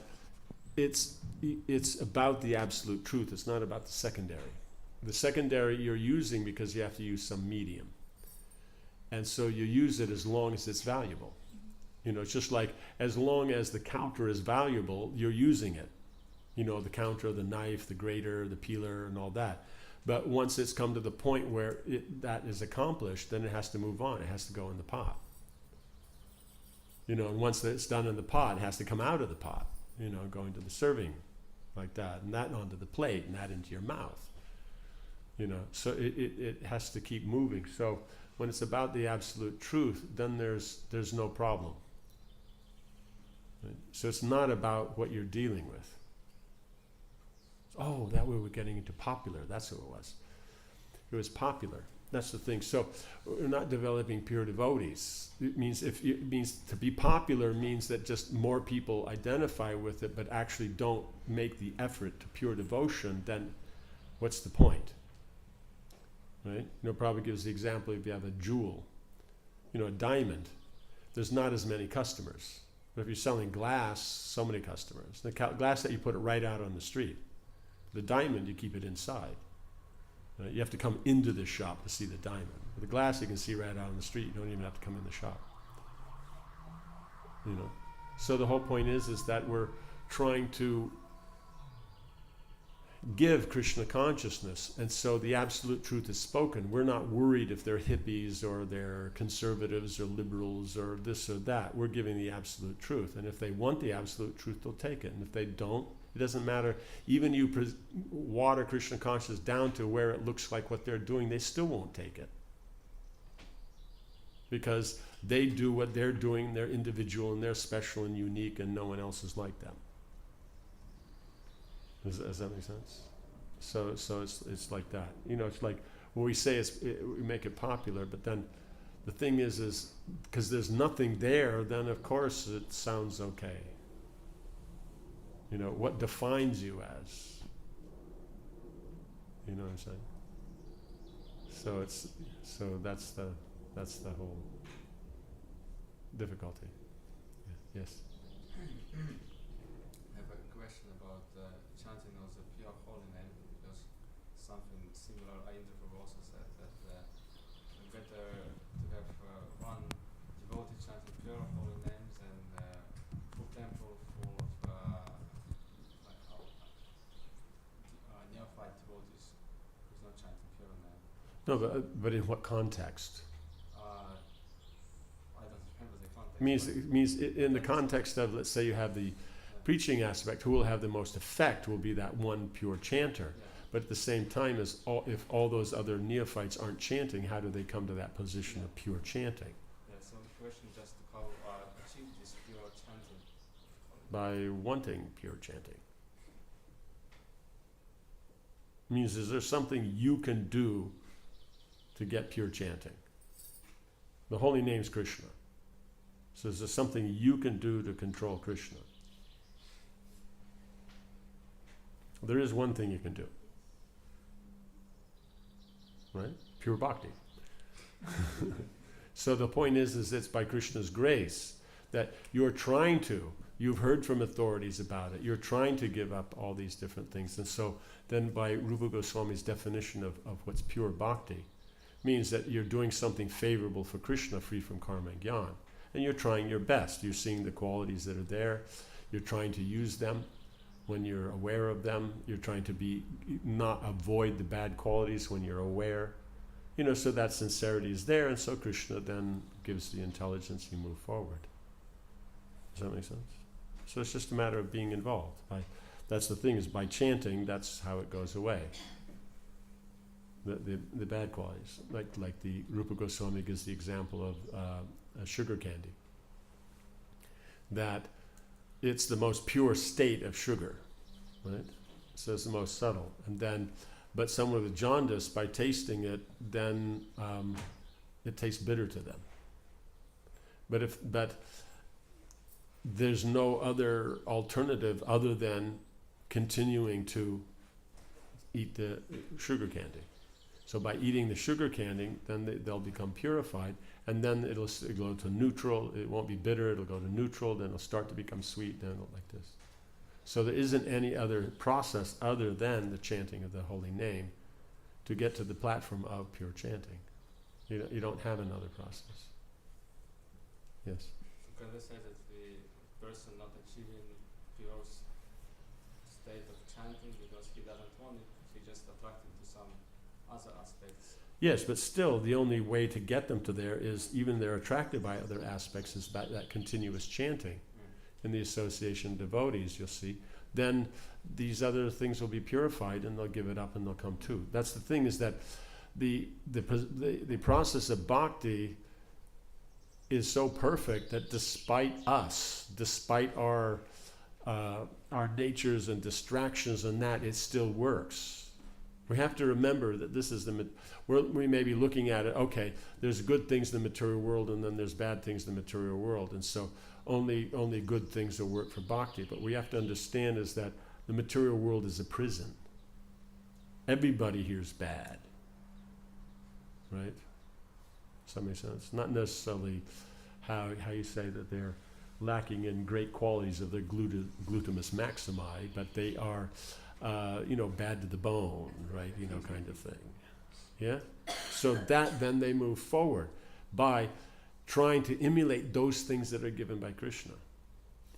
S1: it's about the absolute truth. It's not about the secondary. The secondary you're using because you have to use some medium. And so you use it as long as it's valuable. You know, it's just like as long as the counter is valuable, you're using it. You know, the counter, the knife, the grater, the peeler, and all that. But once it's come to the point where that is accomplished, then it has to move on. It has to go in the pot. You know, and once it's done in the pot, it has to come out of the pot. You know, going to the serving, like that, and that onto the plate, and that into your mouth. You know, so it has to keep moving. So when it's about the absolute truth, then there's no problem. Right? So it's not about what you're dealing with. Oh, that way we're getting into popular. That's who it was. It was popular. That's the thing. So we're not developing pure devotees. It means to be popular means that just more people identify with it, but actually don't make the effort to pure devotion. Then, what's the point? Right? You know, probably gives the example if you have a jewel, you know, a diamond. There's not as many customers. But if you're selling glass, so many customers. The glass that you put it right out on the street. The diamond, you keep it inside. You have to come into the shop to see the diamond. With the glass, you can see right out on the street. You don't even have to come in the shop. You know. So the whole point is that we're trying to give Krishna consciousness, and so the absolute truth is spoken. We're not worried if they're hippies or they're conservatives or liberals or this or that. We're giving the absolute truth, and if they want the absolute truth, they'll take it, and if they don't, it doesn't matter. Even you water Krishna consciousness down to where it looks like what they're doing, they still won't take it. Because they do what they're doing, they're individual and they're special and unique and no one else is like them. Does that make sense? So it's like that. You know, it's like what we say is we make it popular, but then the thing is because there's nothing there, then of course it sounds okay. You know, what defines you as? You know what I'm saying? So that's the whole difficulty. Yeah. Yes.
S7: I have a question about chanting of the pure holy name, because something similar I interpret also said that better to have one devotee chanting pure holy names than full temple full of neophyte devotees who's not chanting pure name.
S1: No, but in what context?
S7: I don't remember the context.
S1: Means in the context of, let's say you have the preaching aspect, who will have the most effect will be that one pure chanter.
S7: Yeah.
S1: But at the same time, if all those other neophytes aren't chanting, how do they come to that position of pure chanting?
S7: Yeah, so the question is just how achieve this pure chanting.
S1: By wanting pure chanting. Means, is there something you can do to get pure chanting? The holy name's Krishna. So is there something you can do to control Krishna? There is one thing you can do. Right? Pure bhakti. So the point is it's by Krishna's grace that you're trying to. You've heard from authorities about it. You're trying to give up all these different things. And so then by Rupa Goswami's definition of what's pure bhakti, means that you're doing something favorable for Krishna, free from karma and jnana. And you're trying your best. You're seeing the qualities that are there. You're trying to use them when you're aware of them. You're trying to not avoid the bad qualities when you're aware. So that sincerity is there, and so Krishna then gives the intelligence, you move forward. Does that make sense? So it's just a matter of being involved. That's the thing, is by chanting, that's how it goes away. The bad qualities. Like the Rupa Goswami gives the example of sugar candy. That it's the most pure state of sugar, right? So it's the most subtle. But someone with jaundice, by tasting it, then it tastes bitter to them. But there's no other alternative other than continuing to eat the sugar candy. So by eating the sugar candy, then they'll become purified, and then it'll go to neutral. It won't be bitter. It'll go to neutral. Then it'll start to become sweet. Then it'll like this. So there isn't any other process other than the chanting of the holy name to get to the platform of pure chanting. You don't have another process. Yes.
S7: So can we say that the person not achieving pure state of chanting because he doesn't want it, he just attracted to some other aspects?
S1: Yes, but still, the only way to get them to there is, even they're attracted by other aspects, is that continuous chanting. In the association of devotees, you'll see, then these other things will be purified and they'll give it up and they'll come too. That's the thing, is that the process of bhakti is so perfect that despite us, despite our natures and distractions and that, it still works. We have to remember that this is we may be looking at it, okay, there's good things in the material world and then there's bad things in the material world. And so only good things will work for bhakti. But we have to understand is that the material world is a prison. Everybody here is bad. Right? Does that make sense? Not necessarily how you say that they're lacking in great qualities of their glutamus maximi, but they are bad to the bone, right? Kind of thing. Yeah? So that then they move forward by trying to emulate those things that are given by Krishna.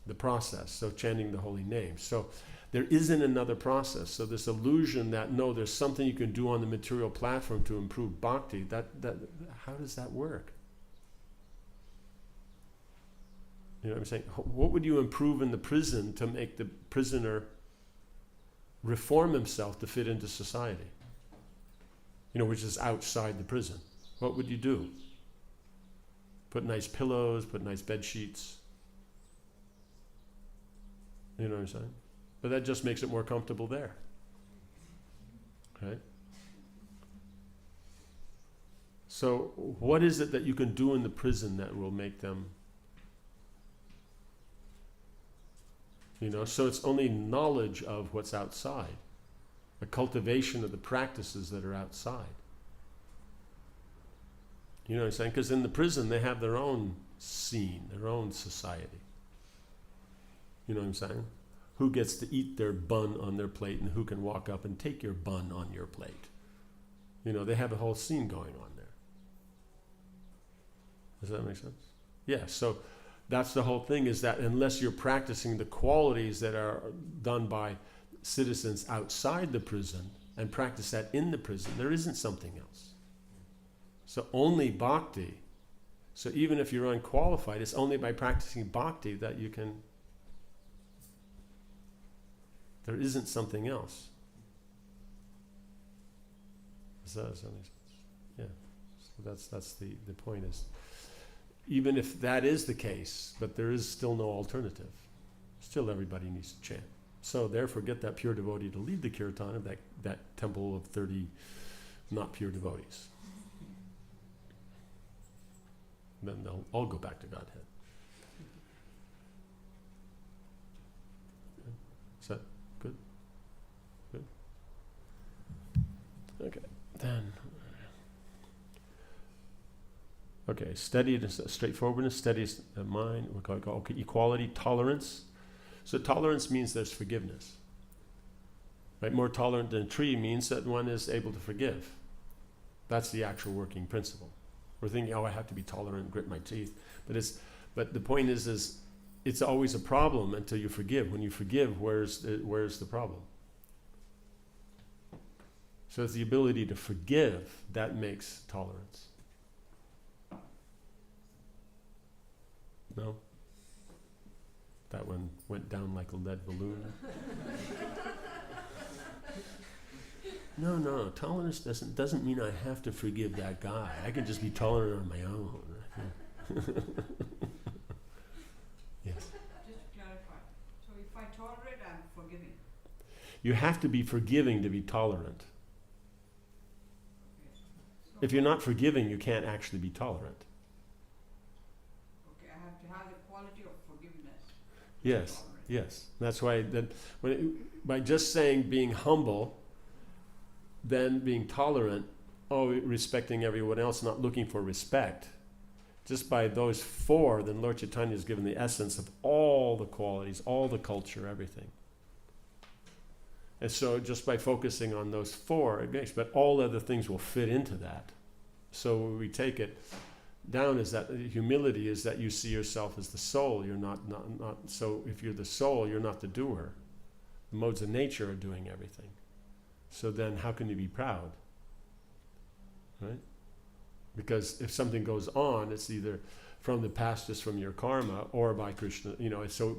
S1: The process, so chanting the holy name. So there isn't another process. So this illusion that, no, there's something you can do on the material platform to improve bhakti, how does that work? You know what I'm saying? What would you improve in the prison to make the prisoner reform himself to fit into society? Which is outside the prison. What would you do? Put nice pillows, put nice bed sheets. You know what I'm saying? But that just makes it more comfortable there. Right? So what is it that you can do in the prison that will make them, so it's only knowledge of what's outside, the cultivation of the practices that are outside. You know what I'm saying? Because in the prison they have their own scene, their own society. You know what I'm saying? Who gets to eat their bun on their plate and who can walk up and take your bun on your plate. You know, they have a whole scene going on there. Does that make sense? Yeah, so that's the whole thing, is that unless you're practicing the qualities that are done by citizens outside the prison and practice that in the prison, there isn't something else. So only bhakti. So even if you're unqualified, it's only by practicing bhakti that you can. There isn't something else. Does that make sense? Yeah. So that's the point is, even if that is the case, but there is still no alternative, still everybody needs to chant. So therefore get that pure devotee to lead the kirtan of that temple of 30 not pure devotees. Then they'll all go back to Godhead. Is that good? Good? Okay, then. Okay, steadiness, straightforwardness, steadiness of mind, we call it okay, equality, tolerance. So tolerance means there's forgiveness. Right? More tolerant than a tree means that one is able to forgive. That's the actual working principle. We're thinking, oh, I have to be tolerant and grit my teeth. But the point is it's always a problem until you forgive. When you forgive, where's the problem? So it's the ability to forgive that makes tolerance. No? That one went down like a lead balloon. No, tolerance doesn't mean I have to forgive that guy. I can just be tolerant on my own. Yes.
S8: Just to clarify, so if I tolerate, I'm forgiving.
S1: You have to be forgiving to be tolerant.
S8: Okay. So
S1: If you're not forgiving, you can't actually be tolerant.
S8: okay, I have to have the quality of forgiveness.
S1: Yes,
S8: Tolerate.
S1: yes. That's why by just saying being humble, then being tolerant, respecting everyone else, not looking for respect, just by those four, then Lord Chaitanya is given the essence of all the qualities, all the culture, everything. And so just by focusing on those four, it makes, but all other things will fit into that. So when we take it down, is that humility is that you see yourself as the soul. You're not. So if you're the soul, you're not the doer. The modes of nature are doing everything. So then how can you be proud? Right? Because if something goes on, it's either from the past, just from your karma, or by Krishna,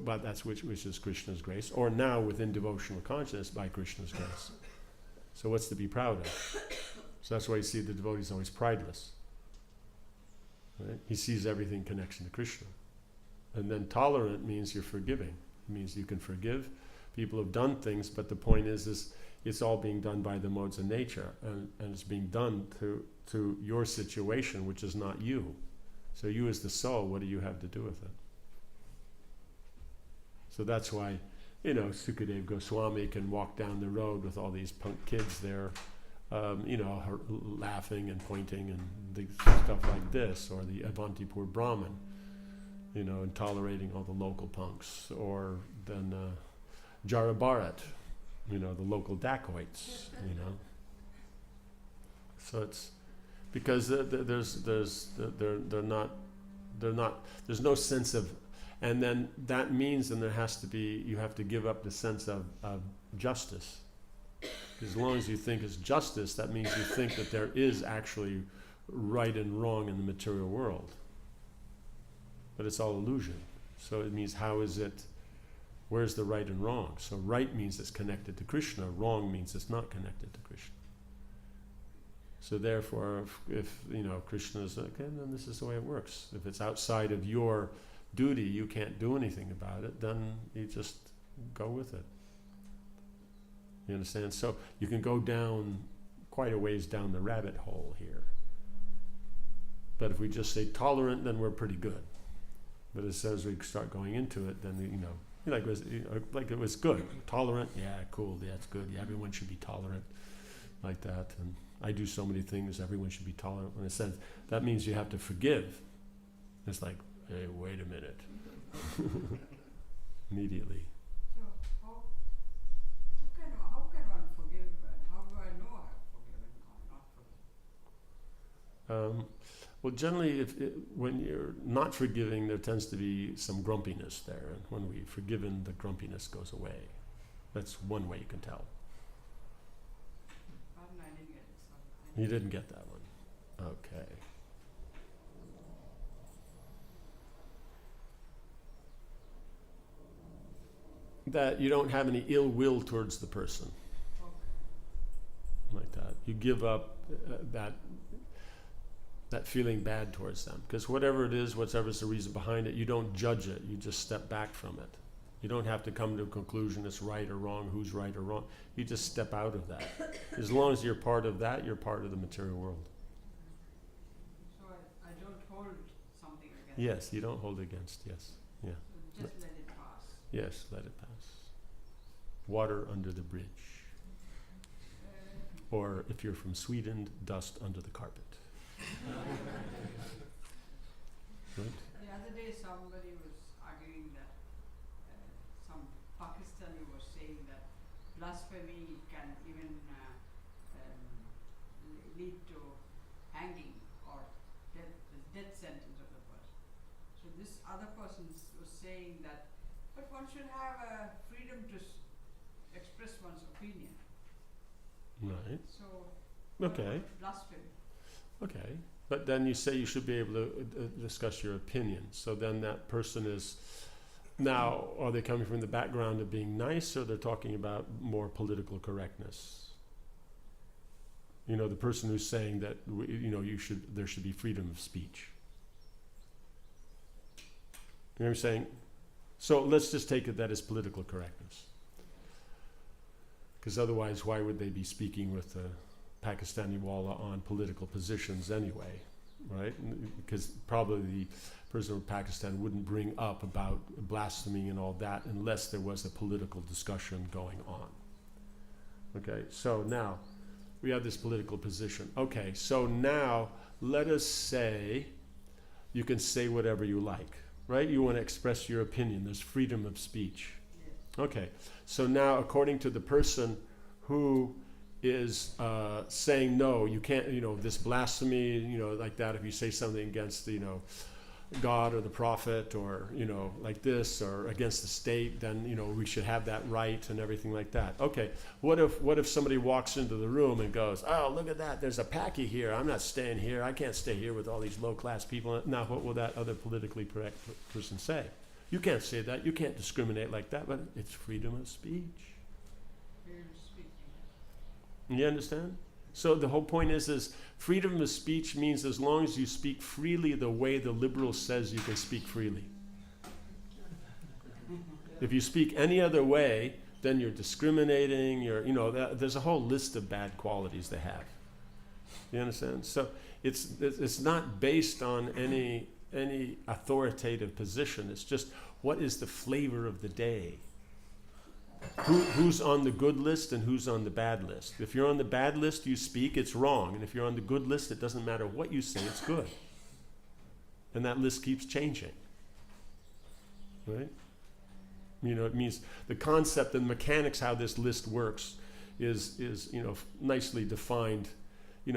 S1: but that's which is Krishna's grace, or now within devotional consciousness by Krishna's grace. So what's to be proud of? So that's why you see the devotee is always prideless. Right? He sees everything in connection to Krishna. And then tolerant means you're forgiving. It means you can forgive. People have done things, but the point is it's all being done by the modes of nature, and it's being done to your situation, which is not you. So you as the soul, what do you have to do with it? So that's why, Sukadeva Goswami can walk down the road with all these punk kids there, laughing and pointing and stuff like this, or the Avantipur Brahmin, and tolerating all the local punks, or then Jara Bharat, the local dacoits, So it's because there's no sense of, and then that means then you have to give up the sense of justice. Because as long as you think it's justice, that means you think that there is actually right and wrong in the material world. But it's all illusion. So it means where's the right and wrong? So right means it's connected to Krishna, wrong means it's not connected to Krishna. So therefore, if Krishna is okay, then this is the way it works. If it's outside of your duty, you can't do anything about it, then you just go with it. You understand? So you can go down quite a ways down the rabbit hole here. But if we just say tolerant, then we're pretty good. But as soon as we start going into it, then like it was good. Tolerant, yeah, cool, yeah, it's good. Yeah, everyone should be tolerant like that. And I do so many things, everyone should be tolerant. When it says, that means you have to forgive. It's like, hey, wait a minute. Immediately.
S8: So how can one forgive, and how do I know I've forgiven or not forgiven?
S1: Well, generally, when you're not forgiving, there tends to be some grumpiness there. And when we've forgiven, the grumpiness goes away. That's one way you can tell.
S8: Pardon, I didn't get it. Sorry.
S1: You didn't get that one. Okay. That you don't have any ill will towards the person.
S8: Okay.
S1: Like that. You give up that feeling bad towards them. Because whatever it is, whatever's the reason behind it, you don't judge it. You just step back from it. You don't have to come to a conclusion it's right or wrong, who's right or wrong. You just step out of that. As long as you're part of that, you're part of the material world.
S8: So I don't hold something against
S1: Yes, you don't hold against, yes. Yeah.
S8: So just let it pass.
S1: Yes, let it pass. Water under the bridge. Or if you're from Sweden, dust under the carpet. Right?
S8: The other day somebody was arguing that some Pakistani was saying that blasphemy can even lead to hanging or death sentence of the person. So this other person was saying that, but one should have a freedom to express one's opinion.
S1: Right.
S8: So
S1: Okay.
S8: blasphemy.
S1: Okay. But then you say you should be able to discuss your opinion. So then that person is, now, are they coming from the background of being nice, or they're talking about more political correctness? You know, the person who's saying that, there should be freedom of speech. You know what I'm saying? So let's just take it that as political correctness. Because otherwise, why would they be speaking with Pakistani Walla on political positions anyway, right? Because probably the person from Pakistan wouldn't bring up about blasphemy and all that unless there was a political discussion going on. Okay, so now we have this political position. Okay, so now let us say you can say whatever you like, right? You want to express your opinion. There's freedom of speech. Okay, so now according to the person who is saying no, you can't, this blasphemy, like that, if you say something against, God or the prophet or, like this, or against the state, then, we should have that right and everything like that. Okay, what if somebody walks into the room and goes, oh, look at that, there's a Paki here, I'm not staying here, I can't stay here with all these low-class people. Now, what will that other politically correct person say? You can't say that, you can't discriminate like that, but it's freedom of speech.
S8: Freedom of speech.
S1: You understand? So the whole point is freedom of speech means as long as you speak freely the way the liberal says you can speak freely. If you speak any other way, then you're discriminating, there's a whole list of bad qualities they have. You understand? So it's not based on any authoritative position. It's just what is the flavor of the day. Who's on the good list and who's on the bad list. If you're on the bad list, you speak, it's wrong. And if you're on the good list, it doesn't matter what you say, it's good. And that list keeps changing. Right? It means the concept and mechanics how this list works is nicely defined,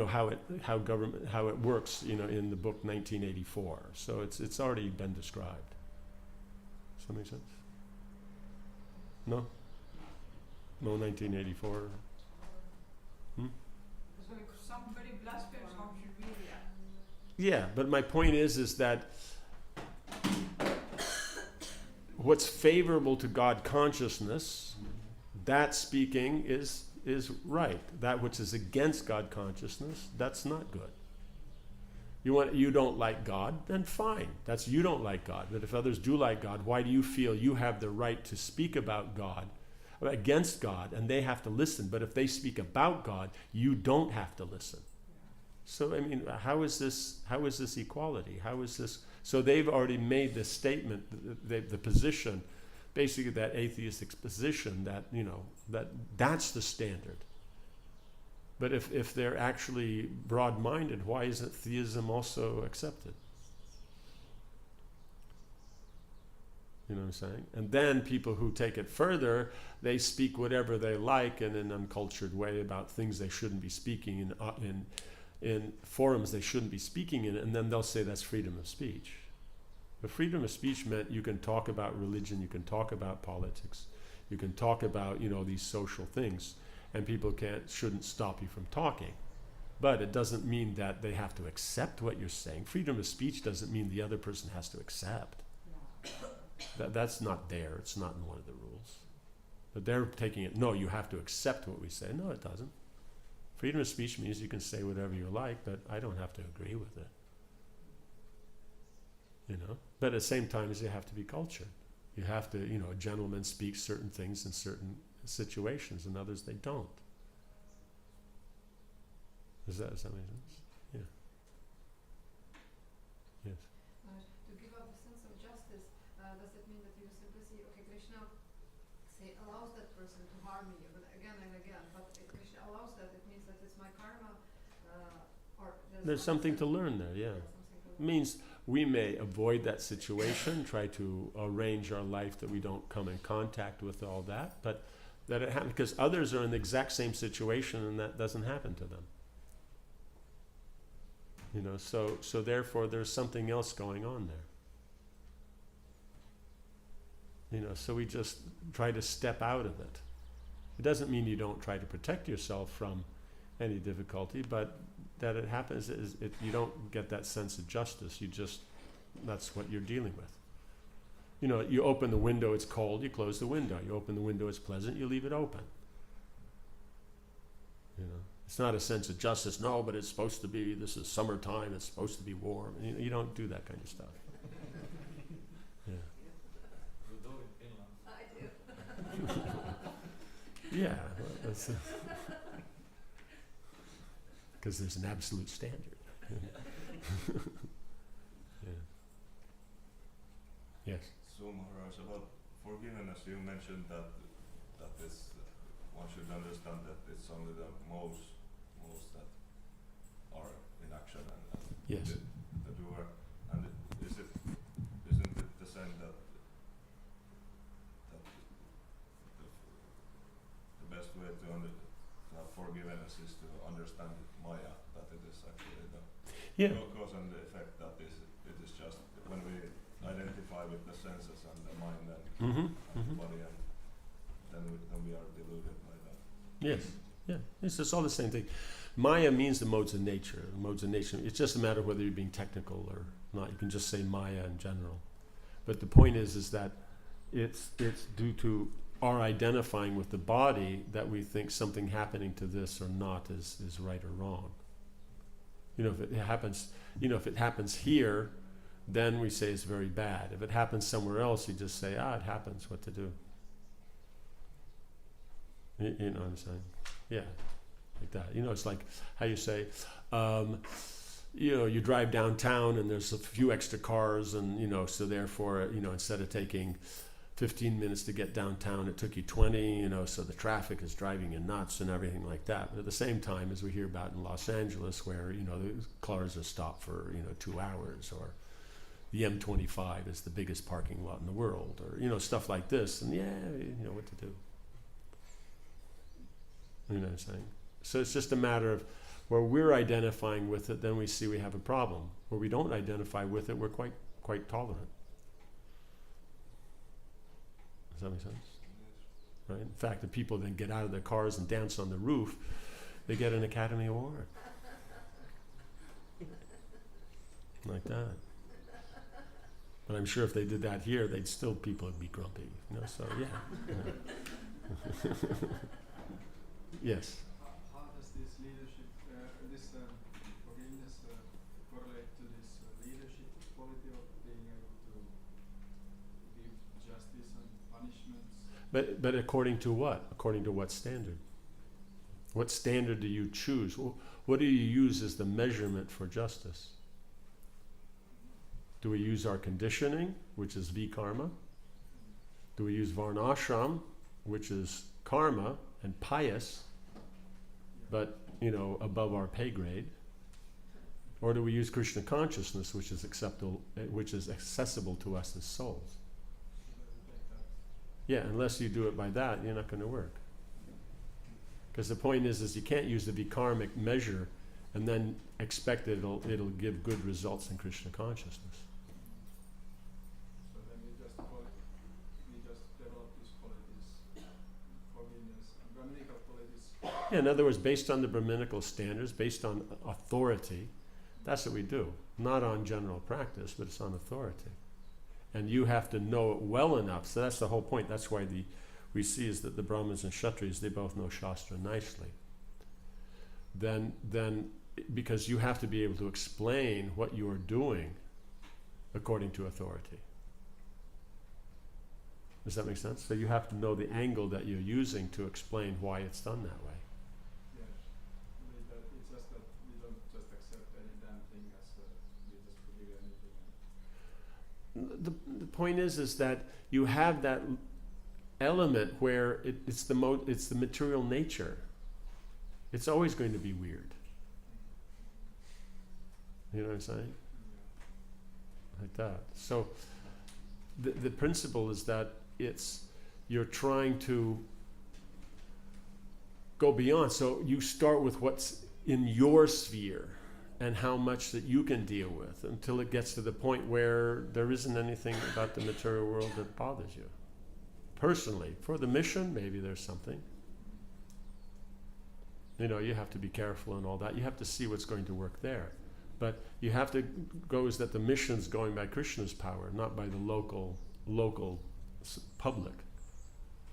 S1: how it works, in the book 1984. So it's already been described. Does that make sense? No? No 1984?
S8: So if somebody blasphemes, how should we react?
S1: Yeah, but my point is that what's favorable to God consciousness, that speaking is right. That which is against God consciousness, that's not good. You don't like God, then fine. That's you don't like God. But if others do like God, why do you feel you have the right to speak about God, against God, and they have to listen? But if they speak about God, you don't have to listen. So how is this equality? How is this? So they've already made this statement, the position, basically that atheistic position that that's the standard. But if they're actually broad-minded, why isn't theism also accepted? You know what I'm saying? And then people who take it further, they speak whatever they like in an uncultured way about things they shouldn't be speaking in forums they shouldn't be speaking in, and then they'll say that's freedom of speech. But freedom of speech meant you can talk about religion, you can talk about politics, you can talk about, you know, these social things, and people shouldn't stop you from talking. But it doesn't mean that they have to accept what you're saying. Freedom of speech doesn't mean the other person has to accept. That's not there. It's not in one of the rules. But they're taking it, no, you have to accept what we say. No, it doesn't. Freedom of speech means you can say whatever you like, but I don't have to agree with it. You know? But at the same time, you have to be cultured. You have to, you know, a gentleman speaks certain things in certain situations, and others they don't. Does that make sense? Yeah. Yes.
S6: To give up the sense of justice, does it mean that you simply see, okay, Krishna allows that person to harm me again and again, but if Krishna allows that, it means that it's my karma, or
S1: There's something to learn there, yeah. It means we may avoid that situation, try to arrange our life that we don't come in contact with all that, but that it happens because others are in the exact same situation and that doesn't happen to them. You know, so therefore there's something else going on there. You know, so we just try to step out of it. It doesn't mean you don't try to protect yourself from any difficulty, but that it happens is you don't get that sense of justice. You just, that's what you're dealing with. You know, you open the window, it's cold, you close the window. You open the window, it's pleasant, you leave it open. You know, it's not a sense of justice. No, but it's supposed to be, this is summertime, it's supposed to be warm. You don't do that kind of stuff. Yeah.
S5: You do in Finland.
S6: I do.
S1: Yeah, well, that's because there's an absolute standard. Yeah. Yes.
S2: So Maharaj, about forgiveness, you mentioned that this one should understand that it's only the most that are in action and
S1: Yes.
S2: the doer. And isn't it the same that the best way to have forgiveness is to understand Maya, that it is actually the cause and the effect, that it is just when we identify with the senses and the mind and the body, and then we are deluded by that.
S1: Yes. Yeah. It's just all the same thing. Maya means the modes of nature. The modes of nature. It's just a matter of whether you're being technical or not. You can just say Maya in general. But the point is that it's due to our identifying with the body that we think something happening to this or not is right or wrong. You know, if it happens here, then we say it's very bad. If it happens somewhere else, you just say, it happens, what to do? You know what I'm saying? Yeah, like that. You know, it's like how you say, you know, you drive downtown and there's a few extra cars and, you know, so therefore, you know, instead of taking 15 minutes to get downtown, it took you 20, you know, so the traffic is driving you nuts and everything like that. But at the same time, as we hear about in Los Angeles, where, you know, the cars are stopped for, you know, 2 hours, or the M25 is the biggest parking lot in the world, or, you know, stuff like this, and you know what to do. You know what I'm saying? So it's just a matter of where we're identifying with it, then we see we have a problem. Where we don't identify with it, we're quite tolerant. Does that make sense? Right? In fact, the people that get out of their cars and dance on the roof, they get an Academy Award. Like that. But I'm sure if they did that here, people would be grumpy. You know, so yeah. Yes.
S7: How does this leadership, forgiveness correlate to this leadership quality of being able to give justice and punishments?
S1: But according to what? According to what standard? What standard do you choose? What do you use as the measurement for justice? Do we use our conditioning, which is vikarma? Do we use varnashram, which is karma and pious, but above our pay grade? Or do we use Krishna consciousness, which is accessible to us as souls? Yeah, unless you do it by that, you're not going to work. Because the point is you can't use the vikarmic measure and then expect it'll give good results in Krishna consciousness.
S7: So then we just develop these qualities, forgiveness and Brahminical qualities.
S1: Yeah, in other words, based on the Brahminical standards, based on authority, that's what we do. Not on general practice, but it's on authority. And you have to know it well enough. So that's the whole point. That's why we see is that the Brahmins and Kshatriyas, they both know Shastra nicely. Then because you have to be able to explain what you are doing according to authority. Does that make sense? So you have to know the angle that you're using to explain why it's done that way.
S7: Yes. It's just that we don't just accept any damn thing as we just believe anything.
S1: The point is that you have that element where it's the material nature. It's always going to be weird. You know what I'm saying? Like that. So the principle is that you're trying to go beyond. So you start with what's in your sphere and how much that you can deal with until it gets to the point where there isn't anything about the material world that bothers you. Personally, for the mission, maybe there's something. You have to be careful and all that. You have to see what's going to work there. But you have to go is that the mission's going by Krishna's power, not by the local public.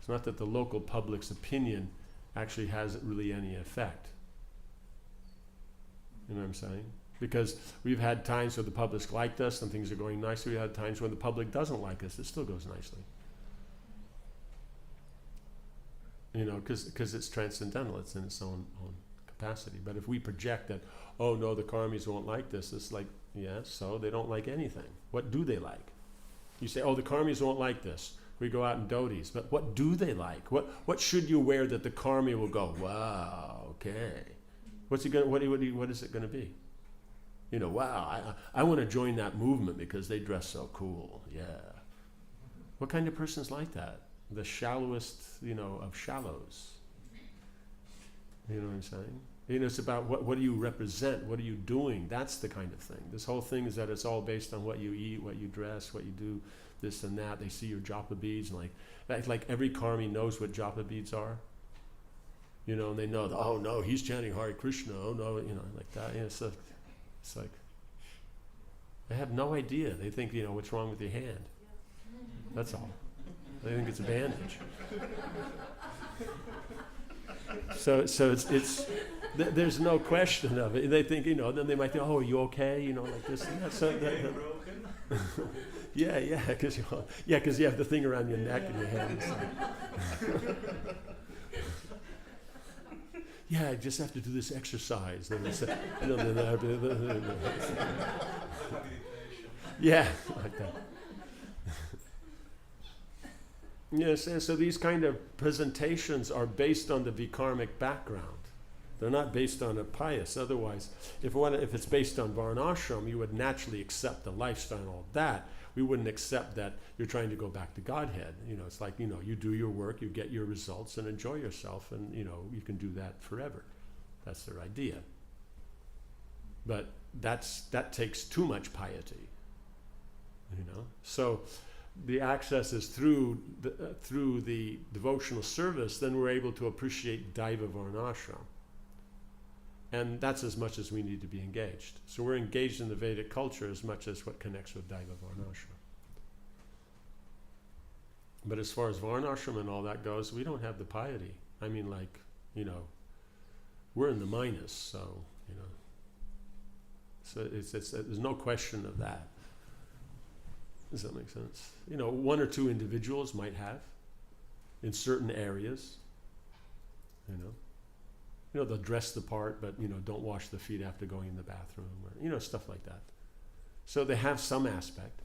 S1: It's not that the local public's opinion actually has really any effect. You know what I'm saying? Because we've had times where the public's liked us and things are going nicely. We've had times when the public doesn't like us. It still goes nicely. Because it's transcendental. It's in its own capacity. But if we project that, oh no, the karmis won't like this, it's like, yeah, so they don't like anything. What do they like? You say, oh, the karmis won't like this. We go out in dhotis. But what do they like? What should you wear that the karmi will go, wow, okay. What is it going to be? Wow, I want to join that movement because they dress so cool. Yeah. What kind of person's like that? The shallowest, of shallows. You know what I'm saying? It's about what do you represent? What are you doing? That's the kind of thing. This whole thing is that it's all based on what you eat, what you dress, what you do, this and that. They see your japa beads, and like every karmi knows what japa beads are. And they know that, oh no, he's chanting Hare Krishna, oh no, like that. It's like, they have no idea. They think, what's wrong with your hand? That's all. They think it's a bandage. So it's there's no question of it. They think, then they might think, oh, are you okay? Like this and that. So
S5: Broken?
S1: yeah, because you have the thing around your neck and your head. Yeah, I just have to do this exercise. Then they say, yeah, like that. Yes, and so these kind of presentations are based on the vikarmic background. They're not based on a pious. Otherwise, if it's based on varnashram, you would naturally accept the lifestyle and all that. We wouldn't accept that you're trying to go back to Godhead. It's like, you do your work, you get your results, and enjoy yourself, and, you can do that forever. That's their idea. But that takes too much piety. So the access is through the devotional service, then we're able to appreciate Daiva Varnashram. And that's as much as we need to be engaged. So we're engaged in the Vedic culture as much as what connects with Daiva Varnashram. But as far as Varnashram and all that goes, we don't have the piety. I mean, we're in the minus, so, So there's no question of that. Does that make sense? One or two individuals might have in certain areas. They'll dress the part, but don't wash the feet after going in the bathroom, or stuff like that. So they have some aspect.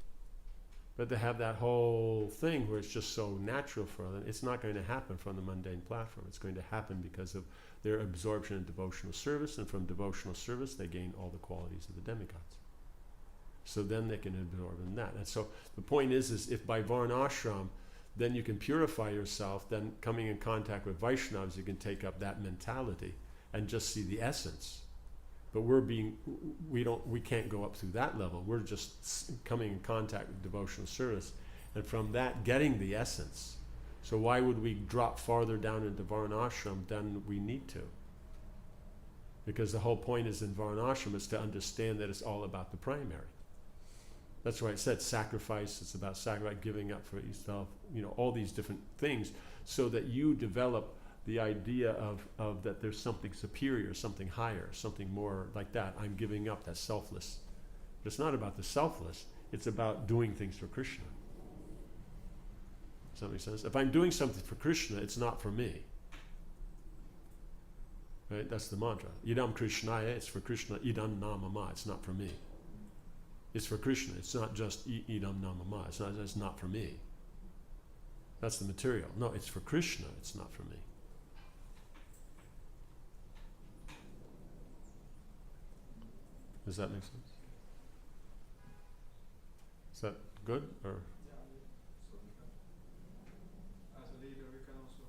S1: But to have that whole thing where it's just so natural for them, it's not going to happen from the mundane platform. It's going to happen because of their absorption in devotional service, and from devotional service they gain all the qualities of the demigods. So then they can absorb in that. And so the point is if by Varnashram, then you can purify yourself, then coming in contact with Vaishnavas, you can take up that mentality and just see the essence. But we can't go up through that level. We're just coming in contact with devotional service, and from that getting the essence. So why would we drop farther down into Varnashram than we need to? Because the whole point is in Varnashram is to understand that it's all about the primary. That's why it said sacrifice. It's about sacrifice, giving up for yourself, all these different things, so that you develop the idea of that there's something superior, something higher, something more like that. I'm giving up, that's selfless. But it's not about the selfless, it's about doing things for Krishna. Does that make sense? If I'm doing something for Krishna, it's not for me. Right? That's the mantra. Idam Krishnaya, it's for Krishna. Idam Namama, it's not for me. It's for Krishna. It's not just Idam Namama. It's not for me. That's the material. No, it's for Krishna. It's not for me. Does that make sense? Is that good? Or
S7: Yeah, so we can, as a leader, we have to,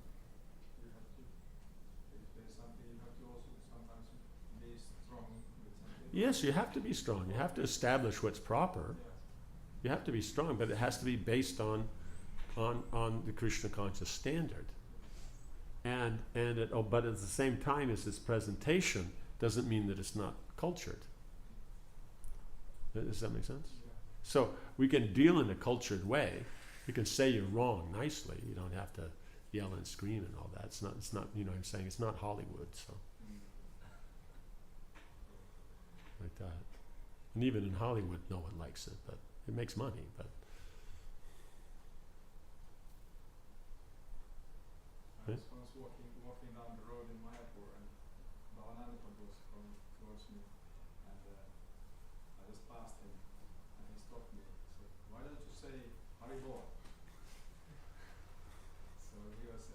S7: if there's something, you have to also sometimes be strong with something.
S1: yes, you have to be strong. You have to establish what's proper.
S7: Yeah.
S1: You have to be strong, but it has to be based on the Krishna conscious standard. But at the same time as this presentation doesn't mean that it's not cultured. Does that make sense?
S7: Yeah.
S1: So we can deal in a cultured way. You can say you're wrong nicely. You don't have to yell and scream and all that. It's not. I'm saying it's not Hollywood. So like that. And even in Hollywood, no one likes it, but it makes money. But
S7: I was once walking down the road in Mayapur, and Bhavananda was coming towards me, and I just passed him, and he stopped me. He said, "Why don't you say Hari Bol?" So he was.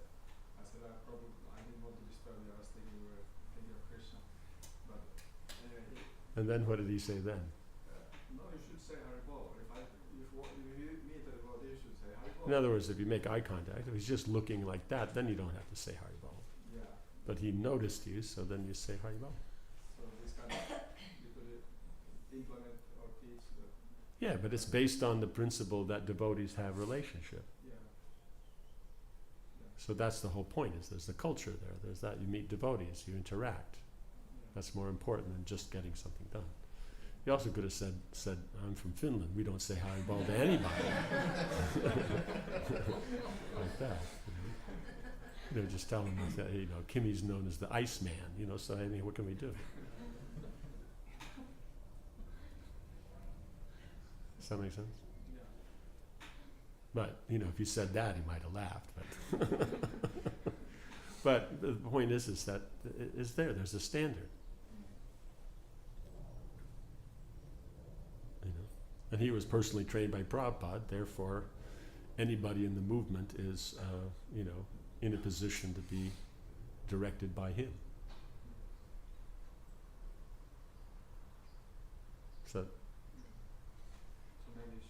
S7: I said, I didn't want to disturb you. I was thinking we were thinking of Krishna, but anyway.
S1: and then what did he say then?
S7: No, you should say Hari Bol. If you meet a devotee, you should say Hari Bol.
S1: In other words, if you make eye contact, if he's just looking like that, then you don't have to say Haribol.
S7: Yeah.
S1: But he noticed you, so then you say Haribol.
S7: So this kind of you could implement or teach that.
S1: Yeah, but it's based on the principle that devotees have relationship.
S7: Yeah.
S1: So that's the whole point, is there's the culture there. There's that. You meet devotees, you interact. That's more important than just getting something done. You also could have said, I'm from Finland. We don't say Haribol to anybody. Like that. Just tell them that, Kimmy's known as the Iceman, so what can we do? Does that make sense?
S7: Yeah.
S1: But, if you said that, he might have laughed. But the point is that it's there. There's a standard. And he was personally trained by Prabhupada, therefore anybody in the movement is, in a position to be directed by him. So
S7: maybe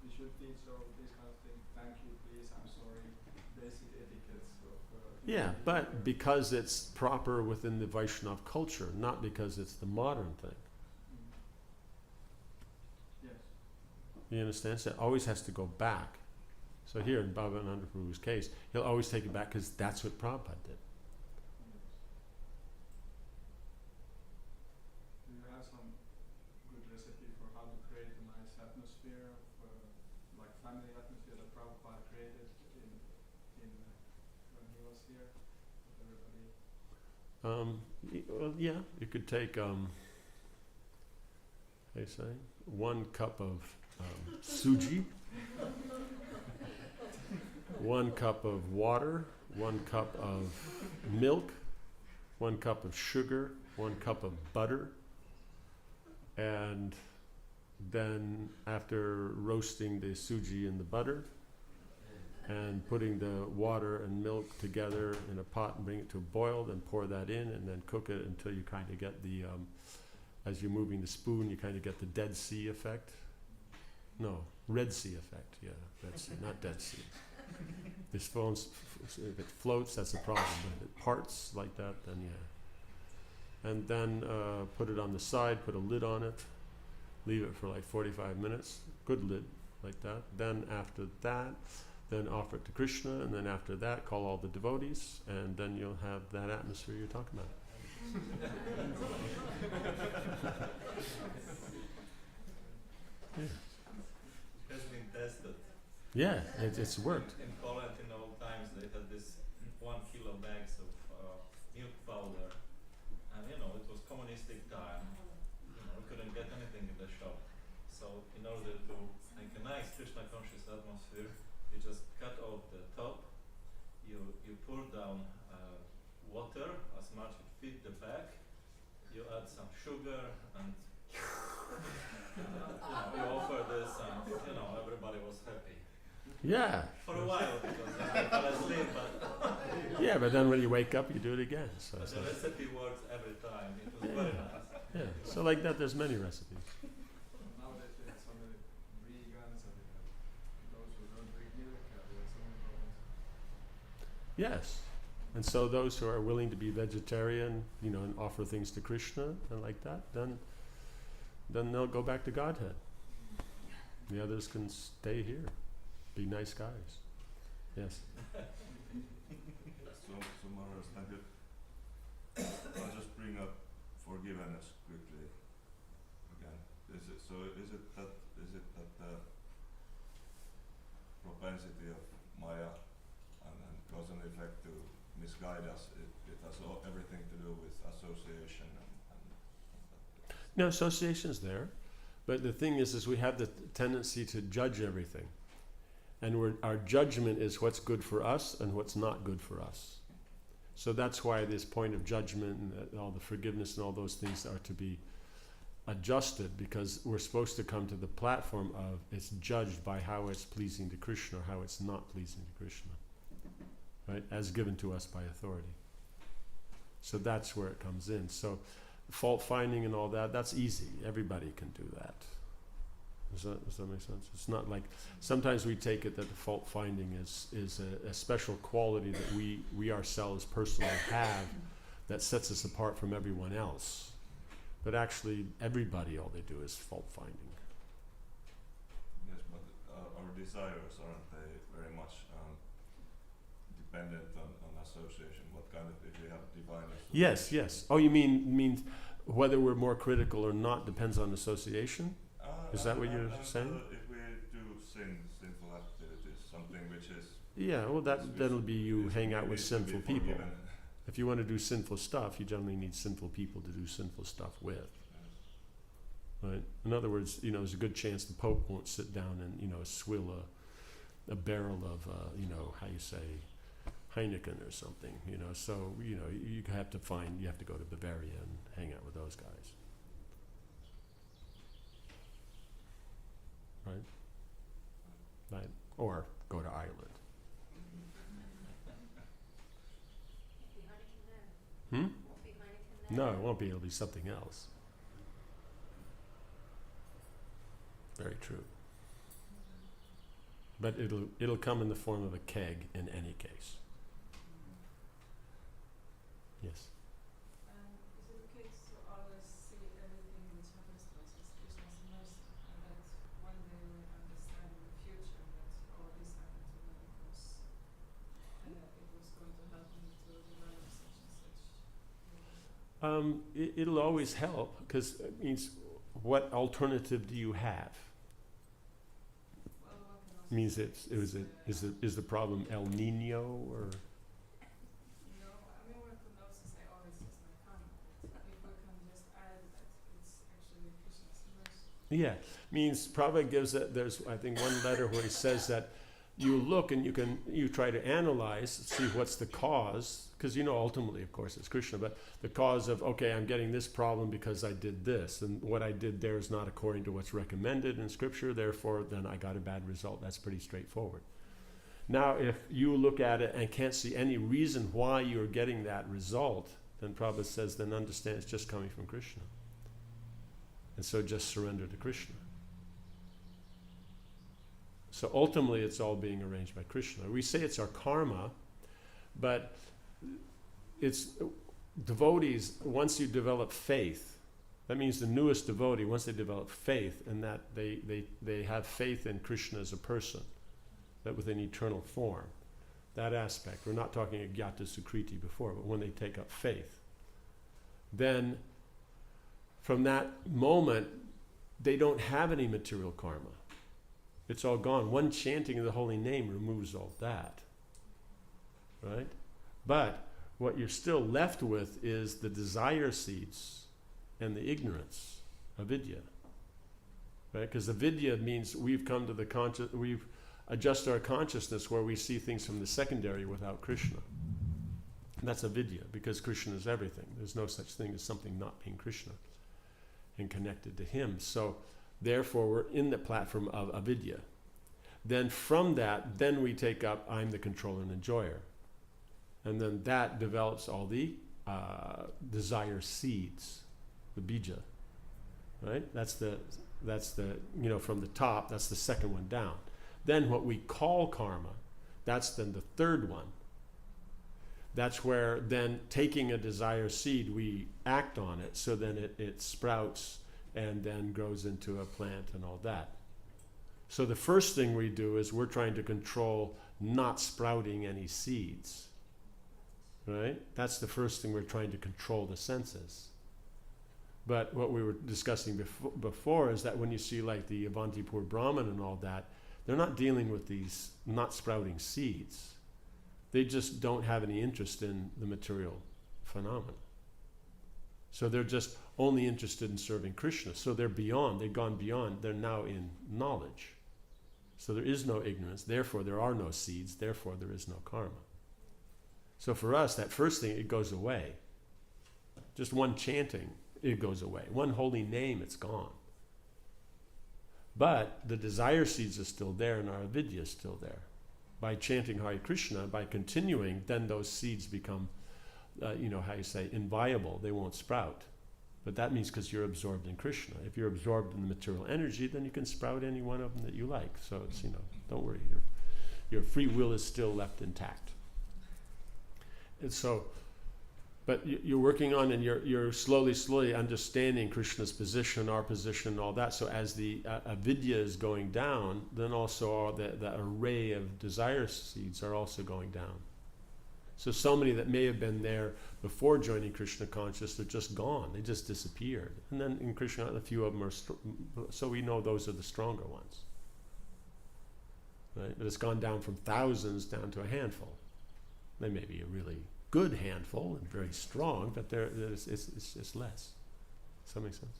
S7: we should teach all these kind of things. Thank you, please, I'm sorry, basic etiquettes of
S1: yeah, but because it's proper within the Vaishnava culture, not because it's the modern thing. You understand? So it always has to go back. So here in Bhavananda Prabhu's case, he'll always take it back because that's what Prabhupada did.
S7: Do you have some good recipe for how to create a nice atmosphere, like family atmosphere that Prabhupada created in when he was here with everybody?
S1: Well, yeah, you could take, how do you say, 1 cup of suji, 1 cup of water, 1 cup of milk, 1 cup of sugar, 1 cup of butter, and then after roasting the suji in the butter and putting the water and milk together in a pot and bring it to a boil, then pour that in and then cook it until you kind of get the, as you're moving the spoon, you kind of get the Dead Sea effect. No, Red Sea effect, yeah, Red Sea, not Dead Sea. If it floats, that's a problem, but if it parts like that, then yeah. And then put it on the side, put a lid on it, leave it for like 45 minutes, good lid, like that. Then after that, then offer it to Krishna, and then after that, call all the devotees, and then you'll have that atmosphere you're talking about. Yeah.
S5: Has been tested.
S1: Yeah, it's worked.
S5: In Poland, in old times, they had this 1 kilo bags of milk powder, and it was communistic time. We couldn't get anything in the shop. So in order to make a nice Krishna conscious atmosphere, you just cut off the top. You pour down water as much it fit the bag. You add some sugar and you offer this, and everybody was happy.
S1: Yeah.
S5: For a while, because I fell asleep, but
S1: Yeah, but then when you wake up, you do it again. So,
S5: but the recipe works every time. It was very nice.
S1: yeah. So like that, there's many recipes.
S7: Nowadays we have so many vegans and those who don't drink milk, there are so many problems.
S1: Yes. And so those who are willing to be vegetarian, and offer things to Krishna and like that, then they'll go back to Godhead. The others can stay here, be nice guys. Yes.
S2: So Maharaj, thank you. I'll just bring up forgiveness quickly again. Is it that the propensity of Maya and cause and effect to misguide us, it has everything to do with association and
S1: No, association's there. But the thing is we have the tendency to judge everything. And our judgment is what's good for us and what's not good for us. So that's why this point of judgment and all the forgiveness and all those things are to be adjusted, because we're supposed to come to the platform of it's judged by how it's pleasing to Krishna or how it's not pleasing to Krishna, right? As given to us by authority. So that's where it comes in. So fault finding and all that, that's easy. Everybody can do that. Does that make sense? It's not like, sometimes we take it that the fault finding is a special quality that we ourselves personally have that sets us apart from everyone else. But actually, everybody, all they do is fault finding.
S2: yes, but our desires, aren't they very much dependent on association? What kind of, if we have divine association?
S1: Yes. Oh, you mean whether we're more critical or not depends on association? Is that what you're saying?
S2: If we do sinful activities, something which is...
S1: Yeah, well, that'll be you hang out with sinful people.
S2: Forgiven.
S1: If you want to do sinful stuff, you generally need sinful people to do sinful stuff with. Right? In other words, there's a good chance the Pope won't sit down and, swill a barrel of, how you say, Heineken or something, So, you have to go to Bavaria and hang out with those guys. Right? Or go to Ireland. No, it won't be. It'll be something else. Very true. But it'll come in the form of a keg in any case. Yes.
S6: Is it the case to always see everything which happens to us as Krishna's mercy, and that one day we understand in the future that all this happened to me because it was going to help me to develop such and such?
S1: It'll always help, because it means what alternative do you have?
S6: Well, one can also
S1: Means
S6: say
S1: is the problem El Nino or?
S6: no, one could also say, oh, it's just my karma. If we can just add that it's actually Krishna's mercy.
S1: Yeah, means Prabhupada gives it. There's I think one letter where he says that you look and you try to analyze, see what's the cause, because ultimately, of course, it's Krishna, but the cause of, okay, I'm getting this problem because I did this, and what I did there is not according to what's recommended in Scripture, therefore then I got a bad result. That's pretty straightforward. Now, if you look at it and can't see any reason why you're getting that result, then Prabhupada says, then understand it's just coming from Krishna. And so just surrender to Krishna. So ultimately, it's all being arranged by Krishna. We say it's our karma, but it's devotees, once you develop faith, that means the newest devotee, once they develop faith, and that they have faith in Krishna as a person, that with an eternal form, that aspect, we're not talking Agyata Sukriti before, but when they take up faith, then from that moment, they don't have any material karma. It's all gone. One chanting of the holy name removes all that, right? But what you're still left with is the desire seeds and the ignorance, avidya, right? Because avidya means we've come to we've adjusted our consciousness where we see things from the secondary without Krishna. And that's avidya, because Krishna is everything. There's no such thing as something not being Krishna and connected to him. So therefore, we're in the platform of avidya. Then from that, then we take up, I'm the controller and enjoyer. And then that develops all the desire seeds, the bija, right? That's the from the top, that's the second one down. Then what we call karma, that's then the third one. That's where then taking a desire seed, we act on it, so then it sprouts and then grows into a plant and all that. So the first thing we do is we're trying to control not sprouting any seeds, right? That's the first thing we're trying to control, the senses. But what we were discussing before is that when you see like the Avantipur Brahman and all that, they're not dealing with these not sprouting seeds. They just don't have any interest in the material phenomena. So they're just only interested in serving Krishna. So they've gone beyond, they're now in knowledge. So there is no ignorance, therefore there are no seeds, therefore there is no karma. So for us, that first thing, it goes away. Just one chanting, it goes away. One holy name, it's gone. But the desire seeds are still there and our avidya is still there. By chanting Hare Krishna, by continuing, then those seeds become, inviable. They won't sprout. But that means because you're absorbed in Krishna. If you're absorbed in the material energy, then you can sprout any one of them that you like. So it's, don't worry. Your free will is still left intact. And so, but you're working on, and you're slowly understanding Krishna's position, our position, all that. So as the avidya is going down, then also the array of desire seeds are also going down. So many that may have been there before joining Krishna conscious, they're just gone. They just disappeared. And then in Krishna, a few of them are, so we know those are the stronger ones. Right? But it's gone down from thousands down to a handful. They may be a really good handful and very strong, but it's less. Does that make sense?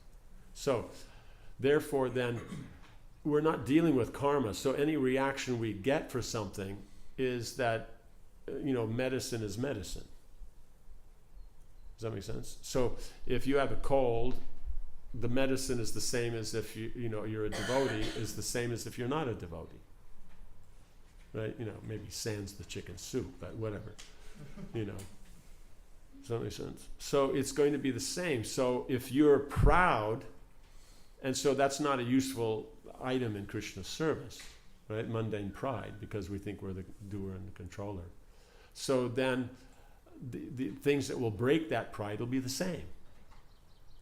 S1: So, therefore then, we're not dealing with karma. So any reaction we get for something is that, medicine is medicine. Does that make sense? So if you have a cold, the medicine is the same as if you're a devotee, is the same as if you're not a devotee. Right? Maybe sans the chicken soup, but whatever. Does that make sense? So it's going to be the same. So if you're proud, and so that's not a useful item in Krishna's service, right? Mundane pride, because we think we're the doer and the controller. So then the things that will break that pride will be the same.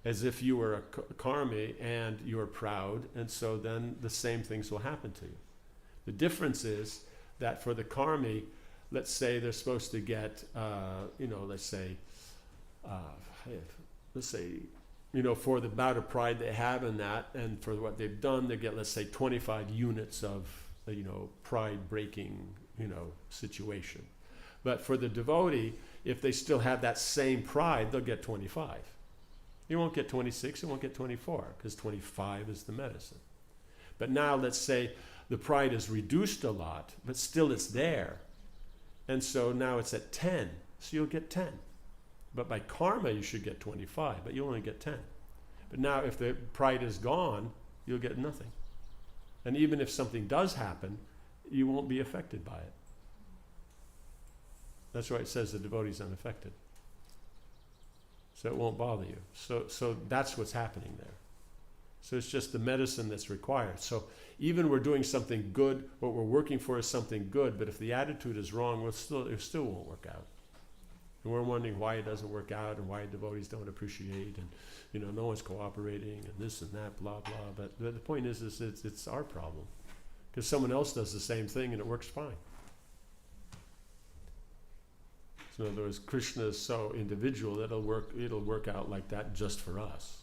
S1: As if you were a karmi and you're proud, and so then the same things will happen to you. The difference is that for the karmi, let's say they're supposed to get, let's say, for the bout of pride they have in that, and for what they've done, they get, let's say, 25 units of, pride-breaking, situation. But for the devotee, if they still have that same pride, they'll get 25. You won't get 26, you won't get 24, because 25 is the medicine. But now let's say the pride is reduced a lot, but still it's there. And so now it's at 10, so you'll get 10. But by karma, you should get 25, but you only get 10. But now if the pride is gone, you'll get nothing. And even if something does happen, you won't be affected by it. That's why it says the devotee is unaffected. So it won't bother you. So that's what's happening there. So it's just the medicine that's required. So even we're doing something good, what we're working for is something good, but if the attitude is wrong, it still won't work out. And we're wondering why it doesn't work out and why devotees don't appreciate and no one's cooperating and this and that, blah, blah. But the point is it's our problem. Because someone else does the same thing and it works fine. So in other words, Krishna is so individual that it'll work out like that just for us.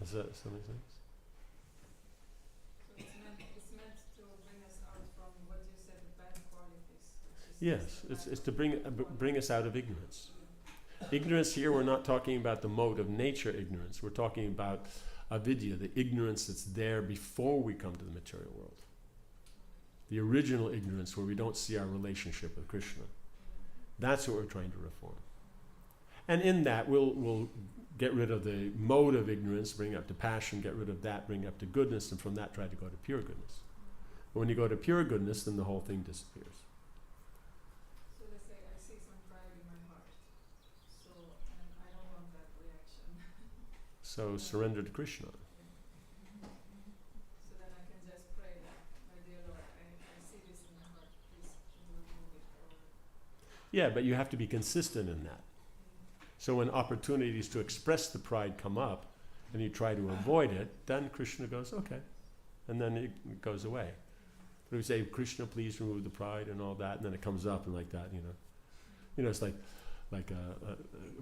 S1: Does that make sense?
S6: So it's meant to bring us out from what you said, the bad qualities.
S1: Yes, it's to bring us out of ignorance. Ignorance here, we're not talking about the mode of nature ignorance. We're talking about avidya, the ignorance that's there before we come to the material world. The original ignorance where we don't see our relationship with Krishna. That's what we're trying to reform. And in that, we'll get rid of the mode of ignorance, bring up to passion, get rid of that, bring up to goodness, and from that try to go to pure goodness. But when you go to pure goodness, then the whole thing disappears.
S6: So they say, I see some pride in my heart. So, and I don't want that reaction.
S1: So surrender to Krishna.
S6: So then I can just pray that, my dear Lord, I see this in my heart. Please remove it.
S1: Yeah, but you have to be consistent in that. So when opportunities to express the pride come up and you try to avoid it, then Krishna goes, okay. And then it goes away. But if we say, Krishna, please remove the pride and all that, and then it comes up and like that, it's like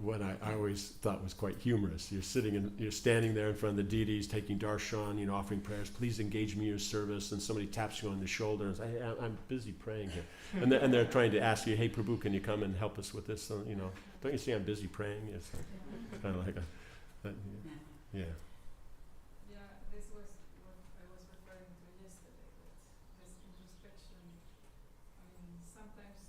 S1: what I always thought was quite humorous. You're standing there in front of the deities, taking darshan, offering prayers. Please engage me in your service. And somebody taps you on the shoulder and says, hey, I'm busy praying here. And they're trying to ask you, hey, Prabhu, can you come and help us with this? Don't you see I'm busy praying? It's kind of like yeah.
S6: Yeah, this was what I was referring to yesterday. That this introspection. I mean, sometimes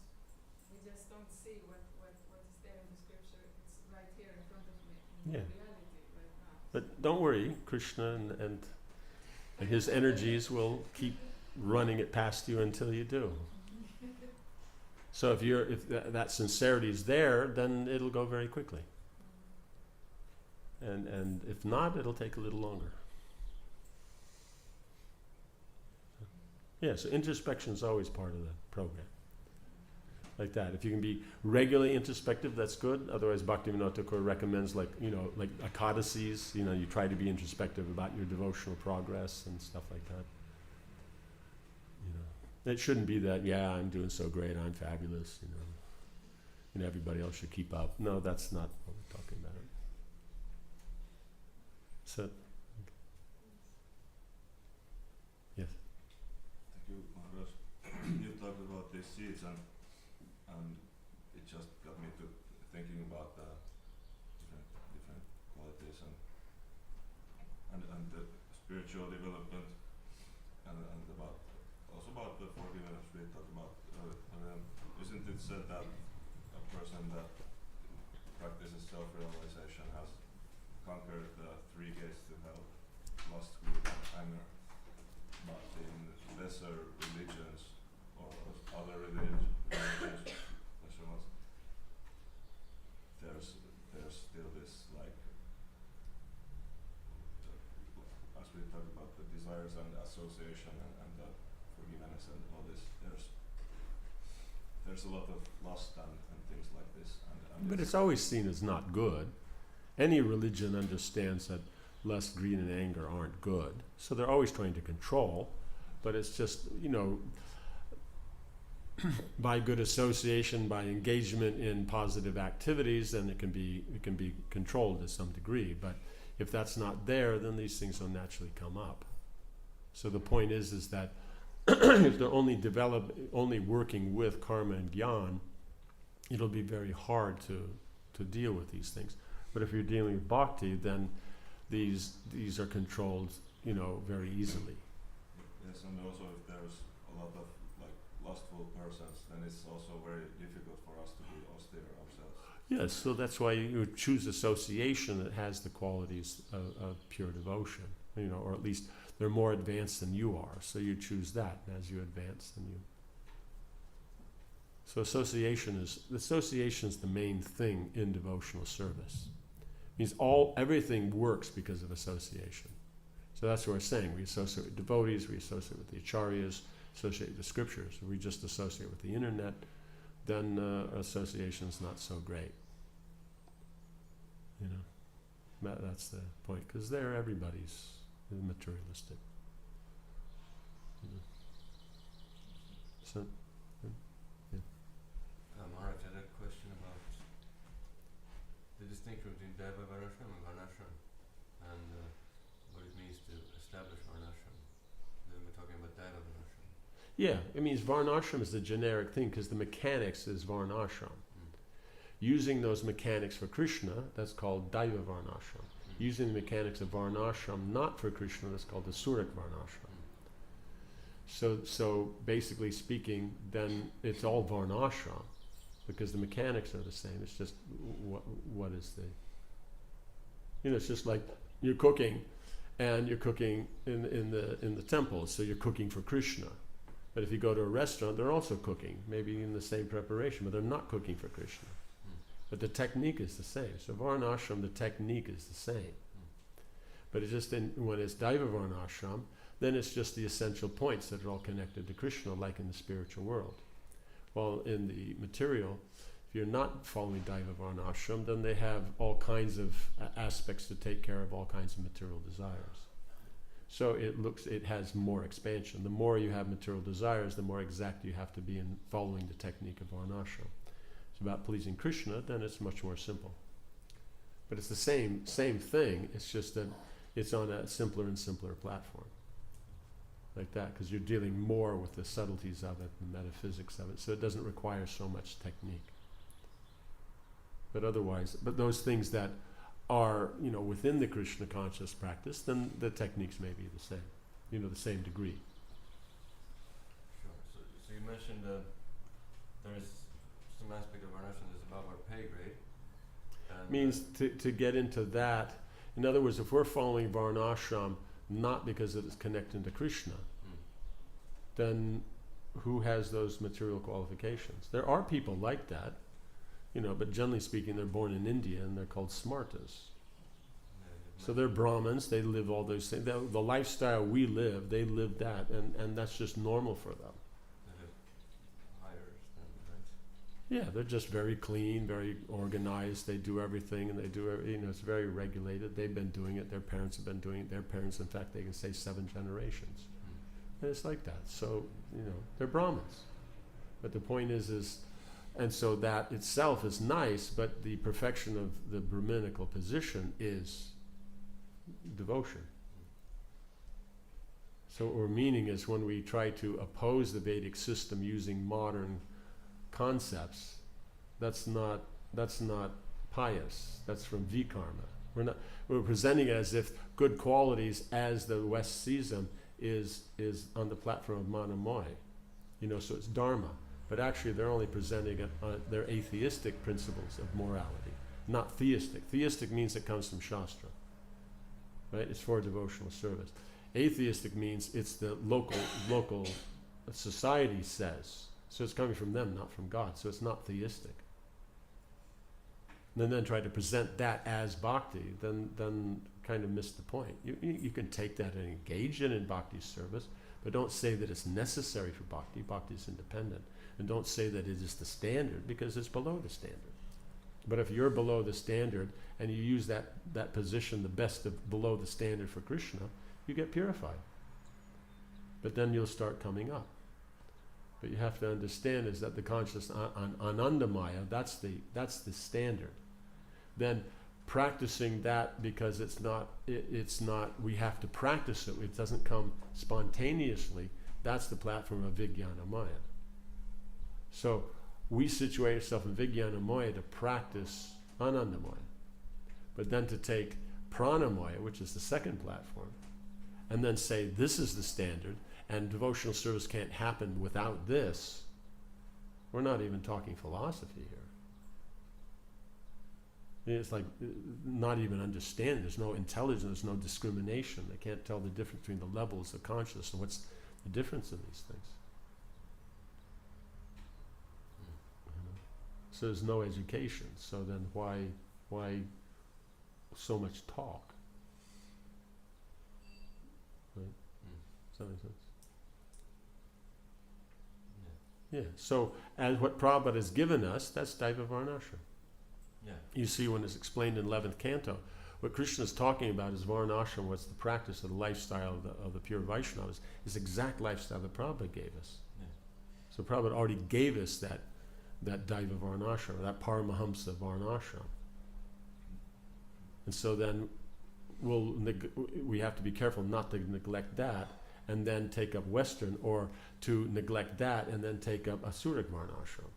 S6: we just don't see what is there in the scripture. It's right here in front of me in reality right now.
S1: But don't worry, Krishna and his energies will keep running it past you until you do. So if that sincerity is there, then it'll go very quickly. And if not, it'll take a little longer. Yeah, so introspection is always part of the program. Like that. If you can be regularly introspective, that's good. Otherwise, Bhaktividyā Pūrṇa recommends like ekadasis, you try to be introspective about your devotional progress and stuff like that. It shouldn't be that, I'm doing so great, I'm fabulous, everybody else should keep up. No, that's not what we're talking about. So, yes.
S2: Thank you, Maharaj. You talked about these seeds and it just got me to thinking about the different qualities and the spiritual development and about the forgiveness we talked about. Isn't it said that a person that practices self-realization has conquered the 3 gates to hell, lust, greed, and anger? But in lesser religions or other religions, there's still this as we talked about the desires and association and the forgiveness and all this, there's a lot of lust and things like this.
S1: But it's always seen as not good. Any religion understands that lust, greed, and anger aren't good. So they're always trying to control, but it's just, by good association, by engagement in positive activities, then it can be controlled to some degree. But if that's not there, then these things will naturally come up. So the point is that if they're only working with karma and jnana, it'll be very hard to deal with these things. But if you're dealing with bhakti, then these are controlled very easily.
S2: Yes, and also if there's a lot of like lustful persons, then it's also very difficult for us to be austere ourselves.
S1: Yes, so that's why you choose association that has the qualities of pure devotion, or at least they're more advanced than you are, so you choose that, and as you advance, then you. So association is the main thing in devotional service. It means everything works because of association. So that's what we're saying. We associate with devotees, we associate with the acharyas, associate with the scriptures. If we just associate with the internet, then association is not so great. That's the point, because there everybody's materialistic. So,
S4: Maharaj had a question about the distinction between Daiva Varnashram and Varnashram, and what it means to establish Varnashram. Then we're talking about Daiva Varnashram.
S1: Yeah, it means Varnashram is the generic thing because the mechanics is Varnashram. Using those mechanics for Krishna, that's called Daiva Varnashram. Using the mechanics of Varnashram not for Krishna, that's called the Surik Varnashram. So basically speaking, then it's all Varnashram because the mechanics are the same. It's just what is the... it's just like you're cooking and you're cooking in the temple, so you're cooking for Krishna. But if you go to a restaurant, they're also cooking, maybe in the same preparation, but they're not cooking for Krishna. But the technique is the same. So Varnashram, the technique is the same. But it's just when it's Daiva Varnashram, then it's just the essential points that are all connected to Krishna, like in the spiritual world. While in the material, if you're not following Daiva Varnashram, then they have all kinds of aspects to take care of all kinds of material desires. So it has more expansion. The more you have material desires, the more exact you have to be in following the technique of Varnashram. It's about pleasing Krishna, then it's much more simple. But it's the same thing, it's just that it's on a simpler and simpler platform. Like that, because you're dealing more with the subtleties of it, the metaphysics of it, so it doesn't require so much technique. But otherwise, those things that are, within the Krishna conscious practice, then the techniques may be the same, the same degree.
S4: Sure. So you mentioned there is some aspect of Varnashram that's above our pay grade.
S1: Means to get into that, in other words, if we're following Varnashram not because it is connected to Krishna, then who has those material qualifications? There are people like that, but generally speaking, they're born in India and they're called smartas. So they're Brahmins, they live all those things. The lifestyle we live, they live that, and that's just normal for them. Yeah, they're just very clean, very organized. They do everything, and they do, it's very regulated. They've been doing it. Their parents have been doing it. Their parents, in fact, they can say 7 generations. And it's like that. So, they're Brahmins. But the point is, and so that itself is nice, but the perfection of the Brahminical position is devotion. So what we're meaning is when we try to oppose the Vedic system using modern concepts, that's not pious. That's from vikarma. We're presenting it as if good qualities, as the West sees them, is on the platform of manamoy. So it's dharma. But actually, they're only presenting their atheistic principles of morality, not theistic. Theistic means it comes from Shastra, right? It's for devotional service. Atheistic means it's the local society says. So it's coming from them, not from God. So it's not theistic. And then try to present that as bhakti, then kind of miss the point. You can take that and engage in bhakti service, but don't say that it's necessary for bhakti. Bhakti is independent. And don't say that it is the standard, because it's below the standard. But if you're below the standard and you use that position, the best of below the standard for Krishna, you get purified. But then you'll start coming up. But you have to understand is that the conscious Anandamaya, that's the standard. Then practicing that, because it's not, we have to practice it. It doesn't come spontaneously. That's the platform of Vijnanamaya. So we situate ourselves in Vijnanamaya to practice Anandamaya. But then to take Pranamaya, which is the second platform, and then say this is the standard and devotional service can't happen without this, we're not even talking philosophy here. It's like not even understanding. There's no intelligence, there's no discrimination. They can't tell the difference between the levels of consciousness and what's the difference in these things. So there's no education. So then why so much talk? Right? Does that make sense? Yeah. So as what Prabhupada has given us, that's Daiva Varnashram.
S4: Yeah.
S1: You see when it's explained in 11th canto, what Krishna is talking about is Varnashram, what's the practice of the lifestyle of the pure Vaishnavas, is exact lifestyle that Prabhupada gave us.
S4: Yeah.
S1: So Prabhupada already gave us that Daiva Varnashram, that Paramahamsa Varnashram. And so then we have to be careful not to neglect that and then take up Western, or to neglect that and then take up Asuric Varnashram.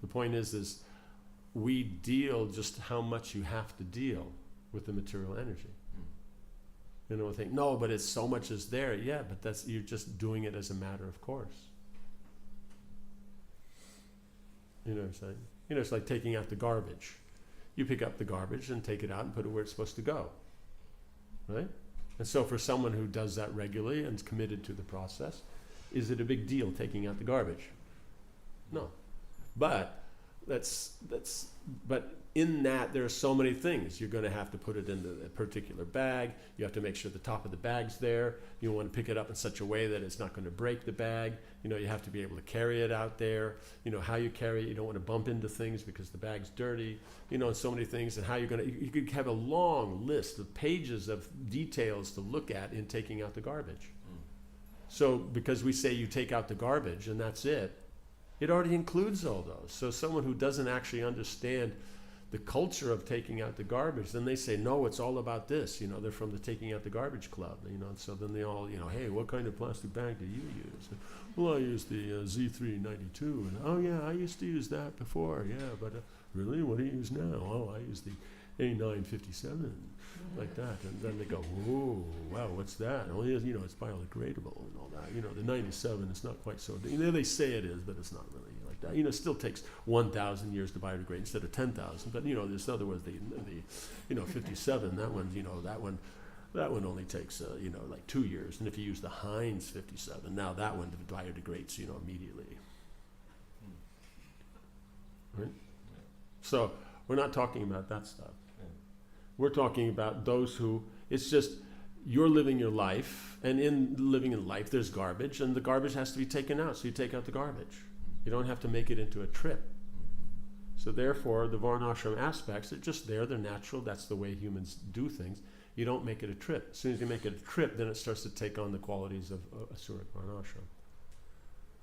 S1: The point is we deal just how much you have to deal with the material energy. You know, think, no, but it's so much is there. Yeah, but you're just doing it as a matter of course. You know what I'm saying? You know, it's like taking out the garbage. You pick up the garbage and take it out and put it where it's supposed to go. Right? And so for someone who does that regularly and is committed to the process, is it a big deal taking out the garbage? No. But but in that there are so many things. You're going to have to put it into a particular bag. You have to make sure the top of the bag's there. You want to pick it up in such a way that it's not going to break the bag. You know, you have to be able to carry it out there. You know, how you carry it, you don't want to bump into things because the bag's dirty. You know, and so many things, and how you're going to, you could have a long list of pages of details to look at in taking out the garbage. So because we say you take out the garbage and that's it, it already includes all those. So someone who doesn't actually understand the culture of taking out the garbage, then they say, no, it's all about this. You know, they're from the Taking Out the Garbage Club. You know, and so then they all, you know, hey, what kind of plastic bag do you use? Well, I use the Z392. And, oh, yeah, I used to use that before. Yeah, but really, what do you use now? Oh, I use the A957, like that. And then they go, whoa, wow, what's that? Oh, yeah, you know, it's biodegradable and all that. You know, the 97 is not quite so, you know, they say it is, but it's not really like that. You know, it still takes 1,000 years to biodegrade instead of 10,000. But, you know, there's other words, the you know, 57, that one, you know, that one only takes, you know, like 2 years. And if you use the Heinz 57, now that one biodegrades, you know, immediately. Right? So we're not talking about that stuff. We're talking about those who, it's just, you're living your life, and in living in life, there's garbage, and the garbage has to be taken out, so you take out the garbage. You don't have to make it into a trip. So therefore, the Varnashram aspects are just there, they're natural, that's the way humans do things. You don't make it a trip. As soon as you make it a trip, then it starts to take on the qualities of Asuric Varnashram.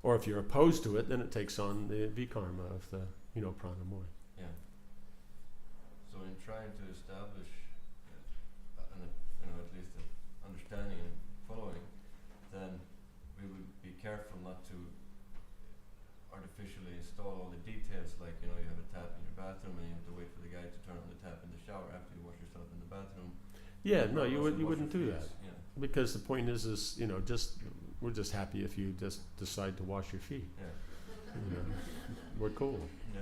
S1: Or if you're opposed to it, then it takes on the Vikarma of the, you know, Pranamoy.
S4: Yeah. So in trying to establish at least an understanding and following, then we would be careful not to artificially install all the details, like, you know, you have a tap in your bathroom and you have to wait for the guy to turn on the tap in the shower after you wash yourself in the bathroom.
S1: Yeah, no, you wouldn't do that.
S4: Yeah.
S1: Because the point is, you know, we're just happy if you just decide to wash your feet.
S4: Yeah.
S1: You know, we're cool.
S4: Yeah.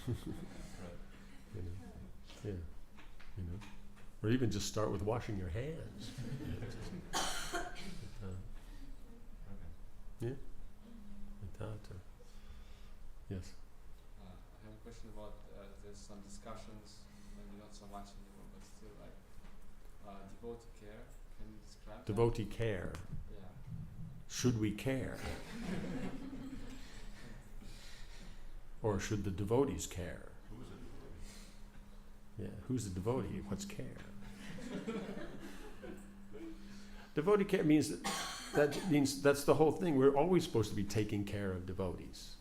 S1: You know? Yeah. You know, or even just start with washing your hands. Yeah. Yes.
S7: I have a question about there's some discussions, maybe not so much anymore, but still, like devotee care. Can you describe that?
S1: Devotee care.
S7: Yeah.
S1: Should we care? Or should the devotees care?
S2: Who's a devotee?
S1: Yeah, who's a devotee? What's care? Devotee care means that's the whole thing. We're always supposed to be taking care of devotees.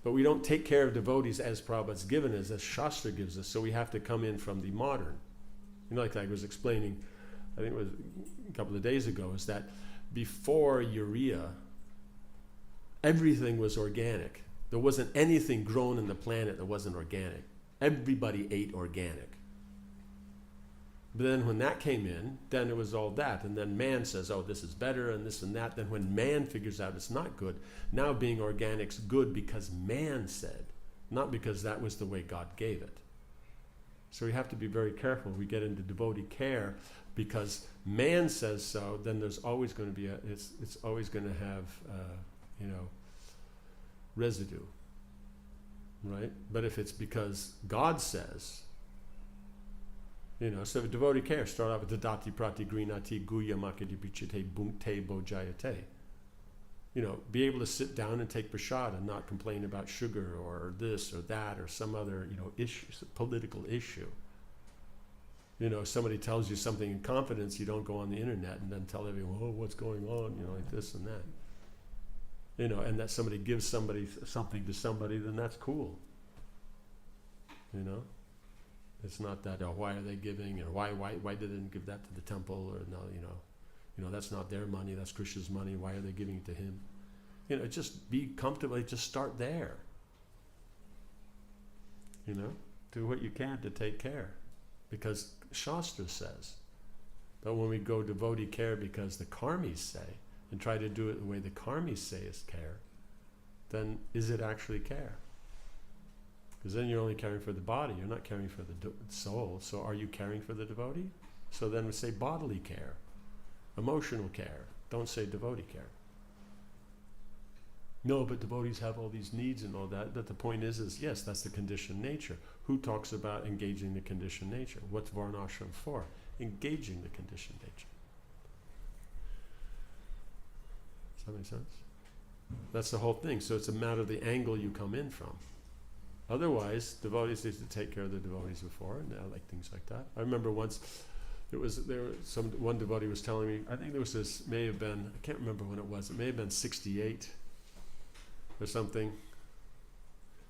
S1: But we don't take care of devotees as Prabhupada's given us, as Shastra gives us, so we have to come in from the modern. You know, like I was explaining, I think it was a couple of days ago, is that before urea, everything was organic. There wasn't anything grown in the planet that wasn't organic. Everybody ate organic. But then when that came in, then it was all that. And then man says, oh, this is better and this and that. Then when man figures out it's not good, now being organic's good because man said, not because that was the way God gave it. So we have to be very careful. We get into devotee care because man says so, then there's always going to be it's always going to have, residue, right? But if it's because God says, so devotee care, start out with the dati prati grinati guya makati pichite bhunte bojayate. Be able to sit down and take prasad and not complain about sugar or this or that or some other, issue, political issue. Somebody tells you something in confidence, you don't go on the internet and then tell everyone, oh, what's going on, like this and that. And that somebody gives somebody something to somebody, then that's cool. It's not that, oh, why are they giving, or why they didn't give that to the temple, or no, that's not their money, that's Krishna's money, why are they giving it to him? Just be comfortable, just start there. Do what you can to take care. Because Shastra says. But when we go devotee care because the karmis say, and try to do it the way the karmis say is care, then is it actually care? Because then you're only caring for the body, you're not caring for the soul. So are you caring for the devotee? So then we say bodily care, emotional care. Don't say devotee care. No, but devotees have all these needs and all that. But the point is yes, that's the conditioned nature. Who talks about engaging the conditioned nature? What's Varnashram for? Engaging the conditioned nature. Does that make sense? That's the whole thing. So it's a matter of the angle you come in from. Otherwise, devotees used to take care of the devotees before, and I like things like that. I remember once one devotee was telling me, I think may have been, I can't remember when it was, it may have been 68 or something.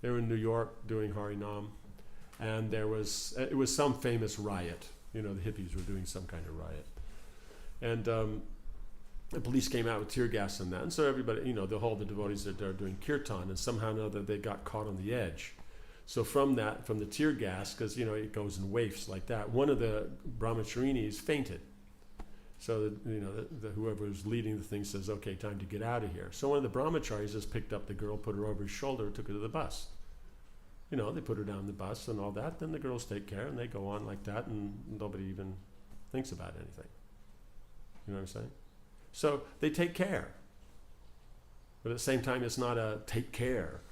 S1: They were in New York doing Harinam, and it was some famous riot. The hippies were doing some kind of riot. And the police came out with tear gas and that, and so everybody, the devotees are there doing kirtan, and somehow or another they got caught on the edge. So from the tear gas, because it goes in wafts like that, one of the brahmacharinis fainted. So whoever was leading the thing says, okay, time to get out of here. So one of the brahmacharis just picked up the girl, put her over his shoulder, took her to the bus. They put her down the bus and all that, then the girls take care and they go on like that, and nobody even thinks about anything. You know what I'm saying? So they take care. But at the same time, it's not a take care,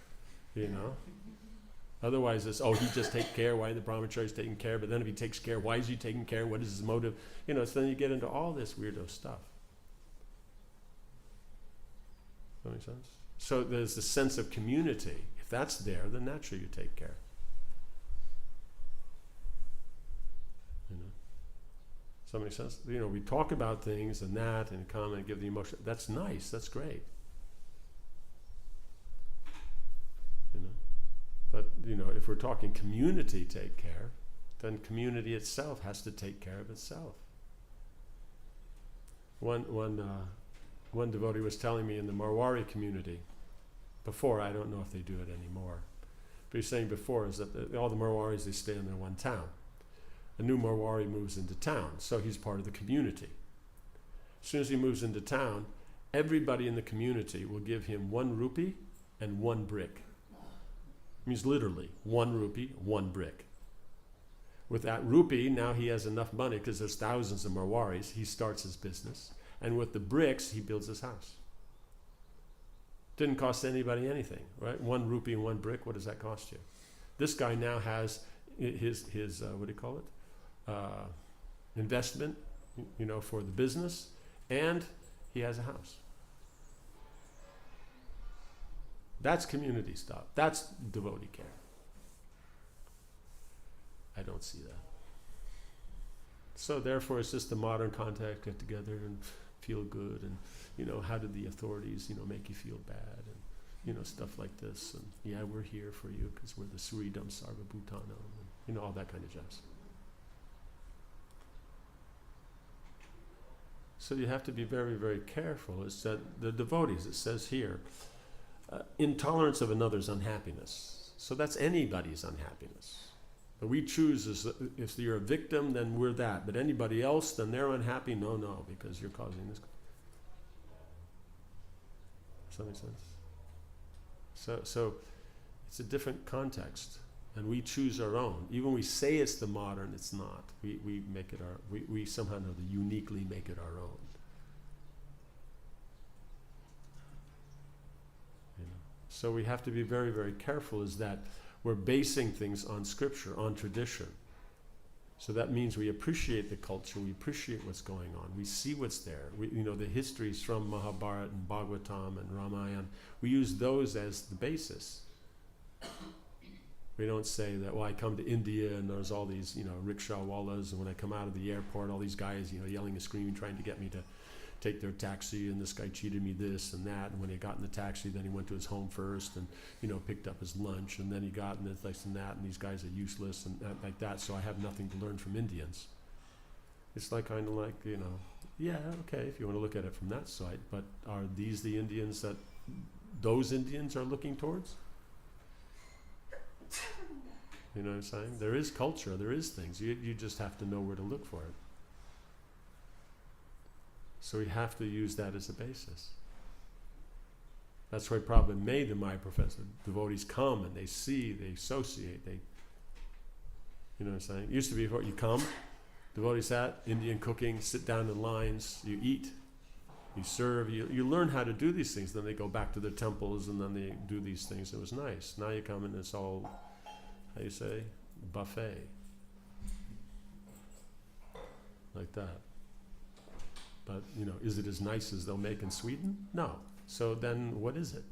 S1: Otherwise, it's, he just takes care. Why the brahmachari is taking care? But then if he takes care, why is he taking care? What is his motive? So then you get into all this weirdo stuff. Does that make sense? So there's the sense of community. If that's there, then naturally you take care. Does that make sense? We talk about things and that and come and give the emotion. That's nice. That's great. But, if we're talking community take care, then community itself has to take care of itself. One devotee was telling me in the Marwari community, before, I don't know if they do it anymore, but he's saying before is that all the Marwaris, they stay in their one town. A new Marwari moves into town, so he's part of the community. As soon as he moves into town, everybody in the community will give him 1 rupee and 1 brick. Means literally 1 rupee, 1 brick. With that rupee, now he has enough money because there's thousands of Marwaris. He starts his business, and with the bricks, he builds his house. Didn't cost anybody anything, right? 1 rupee and 1 brick. What does that cost you? This guy now has his what do you call it? Investment, for the business, and he has a house. That's community stuff. That's devotee care. I don't see that. So therefore, it's just the modern contact, get together and feel good, and how did the authorities make you feel bad, and stuff like this, and yeah, we're here for you because we're the Suridam Sarva Bhutanam, and all that kind of jazz. So you have to be very, very careful. It's that the devotees, it says here, intolerance of another's unhappiness. So that's anybody's unhappiness. But we choose, if you're a victim, then we're that. But anybody else, then they're unhappy. No, because you're causing this. Does that make sense? So it's a different context. And we choose our own. Even we say it's the modern, it's not. We make it our, we somehow know to uniquely make it our own. You know? So we have to be very, very careful is that we're basing things on scripture, on tradition. So that means we appreciate the culture, we appreciate what's going on, we see what's there. The histories from Mahabharata and Bhagavatam and Ramayana, we use those as the basis. We don't say that, well, I come to India and there's all these, rickshaw wallas, and when I come out of the airport, all these guys, yelling and screaming, trying to get me to take their taxi, and this guy cheated me this and that, and when he got in the taxi, then he went to his home first and, picked up his lunch, and then he got in this and that, and these guys are useless and like that, so I have nothing to learn from Indians. It's like kind of like, yeah, okay, if you want to look at it from that side, but are these the Indians that those Indians are looking towards? You know what I'm saying? There is culture, there is things. You just have to know where to look for it. So we have to use that as a basis. That's why Prabhupada made the Maya Professor. Devotees come and they see, they associate, you know what I'm saying? It used to be before you come, devotees sat, Indian cooking, sit down in lines, you eat, you serve, you learn how to do these things. Then they go back to their temples and then they do these things. It was nice. Now you come and it's all, how you say, buffet. Like that. But, is it as nice as they'll make in Sweden? No. So then what is it?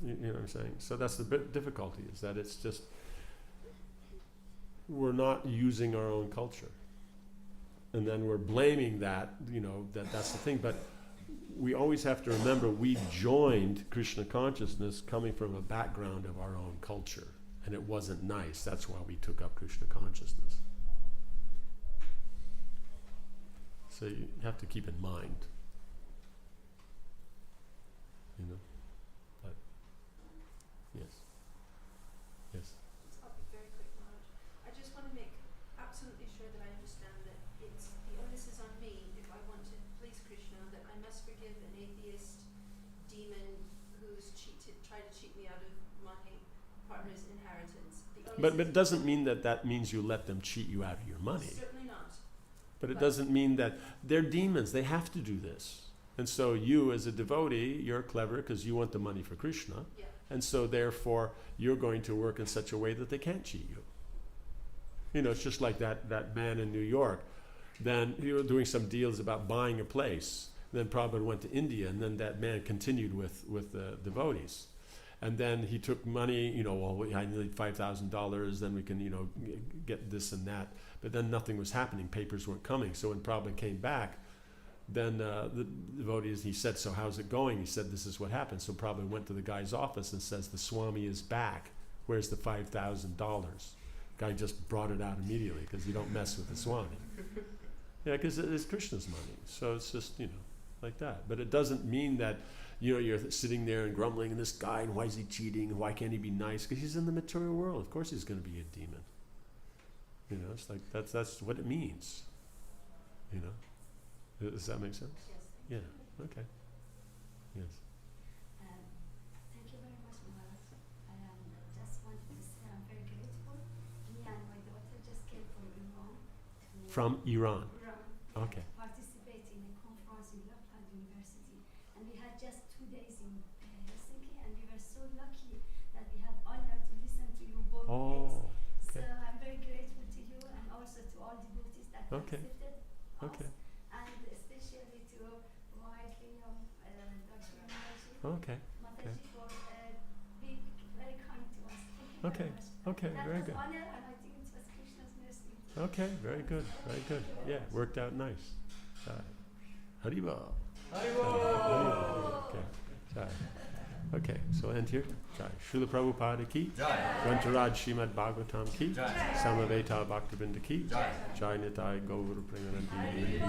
S1: You know what I'm saying? So that's the difficulty, is that it's just, we're not using our own culture. And then we're blaming that, that's the thing. But we always have to remember we joined Krishna consciousness coming from a background of our own culture. And it wasn't nice. That's why we took up Krishna consciousness. So you have to keep in mind, but yes.
S9: I'll be very quick, Maharaj. I just want to make absolutely sure that I understand that it's the onus is on me if I want to please Krishna, that I must forgive an atheist demon who's tried to cheat me out of my partner's inheritance.
S1: But it doesn't mean that means you let them cheat you out of your money.
S9: Certainly not.
S1: But it doesn't mean that they're demons. They have to do this. And so you, as a devotee, you're clever because you want the money for Krishna.
S9: Yeah.
S1: And so therefore, you're going to work in such a way that they can't cheat you. It's just like that man in New York. Then he was doing some deals about buying a place. Then Prabhupada went to India, and then that man continued with the devotees. And then he took money, I need $5,000, then we can, get this and that. But then nothing was happening, papers weren't coming. So when Prabhupada came back, then the devotees, he said, so how's it going? He said, this is what happened. So Prabhupada went to the guy's office and says, the Swami is back. Where's the $5,000? Guy just brought it out immediately because you don't mess with the Swami. Yeah, because it's Krishna's money. So it's just, like that. But it doesn't mean that, you're sitting there and grumbling, and this guy, and why is he cheating, and why can't he be nice? Because he's in the material world. Of course he's going to be a demon. It's like, that's what it means. Does that make sense?
S9: Yes.
S1: Yeah, okay. Yes.
S10: Thank you very much, Maharaj. I just wanted to say I'm very grateful. Me and my daughter just came from Iran.
S1: From Iran?
S10: Iran.
S1: Okay.
S10: Participate in a conference in Lapland University. And we had just 2 days in Helsinki, and we were so lucky that we had honor to listen to you both days.
S1: Okay.
S10: So I'm very grateful to you and also to all devotees that
S1: Okay.
S10: accepted us.
S1: Okay.
S10: And especially to widely Dr. Maharaji.
S1: Okay.
S10: Mataji for being very kind to us. Thank you
S1: Okay.
S10: very much.
S1: Okay,
S10: That
S1: very
S10: was
S1: good.
S10: honor, and I think it was Krishna's mercy.
S1: Okay, very good, very good. Yeah, worked out nice. Haribo. Okay. Jai. Okay, so end here. Jai. Srila Prabhupada ki.
S4: Jai.
S1: Grantaraj Srimad Bhagavatam ki.
S4: Jai.
S1: Samaveta Bhaktivinoda ki.
S4: Jai.
S1: Jai Nitai Gaur Premanandi.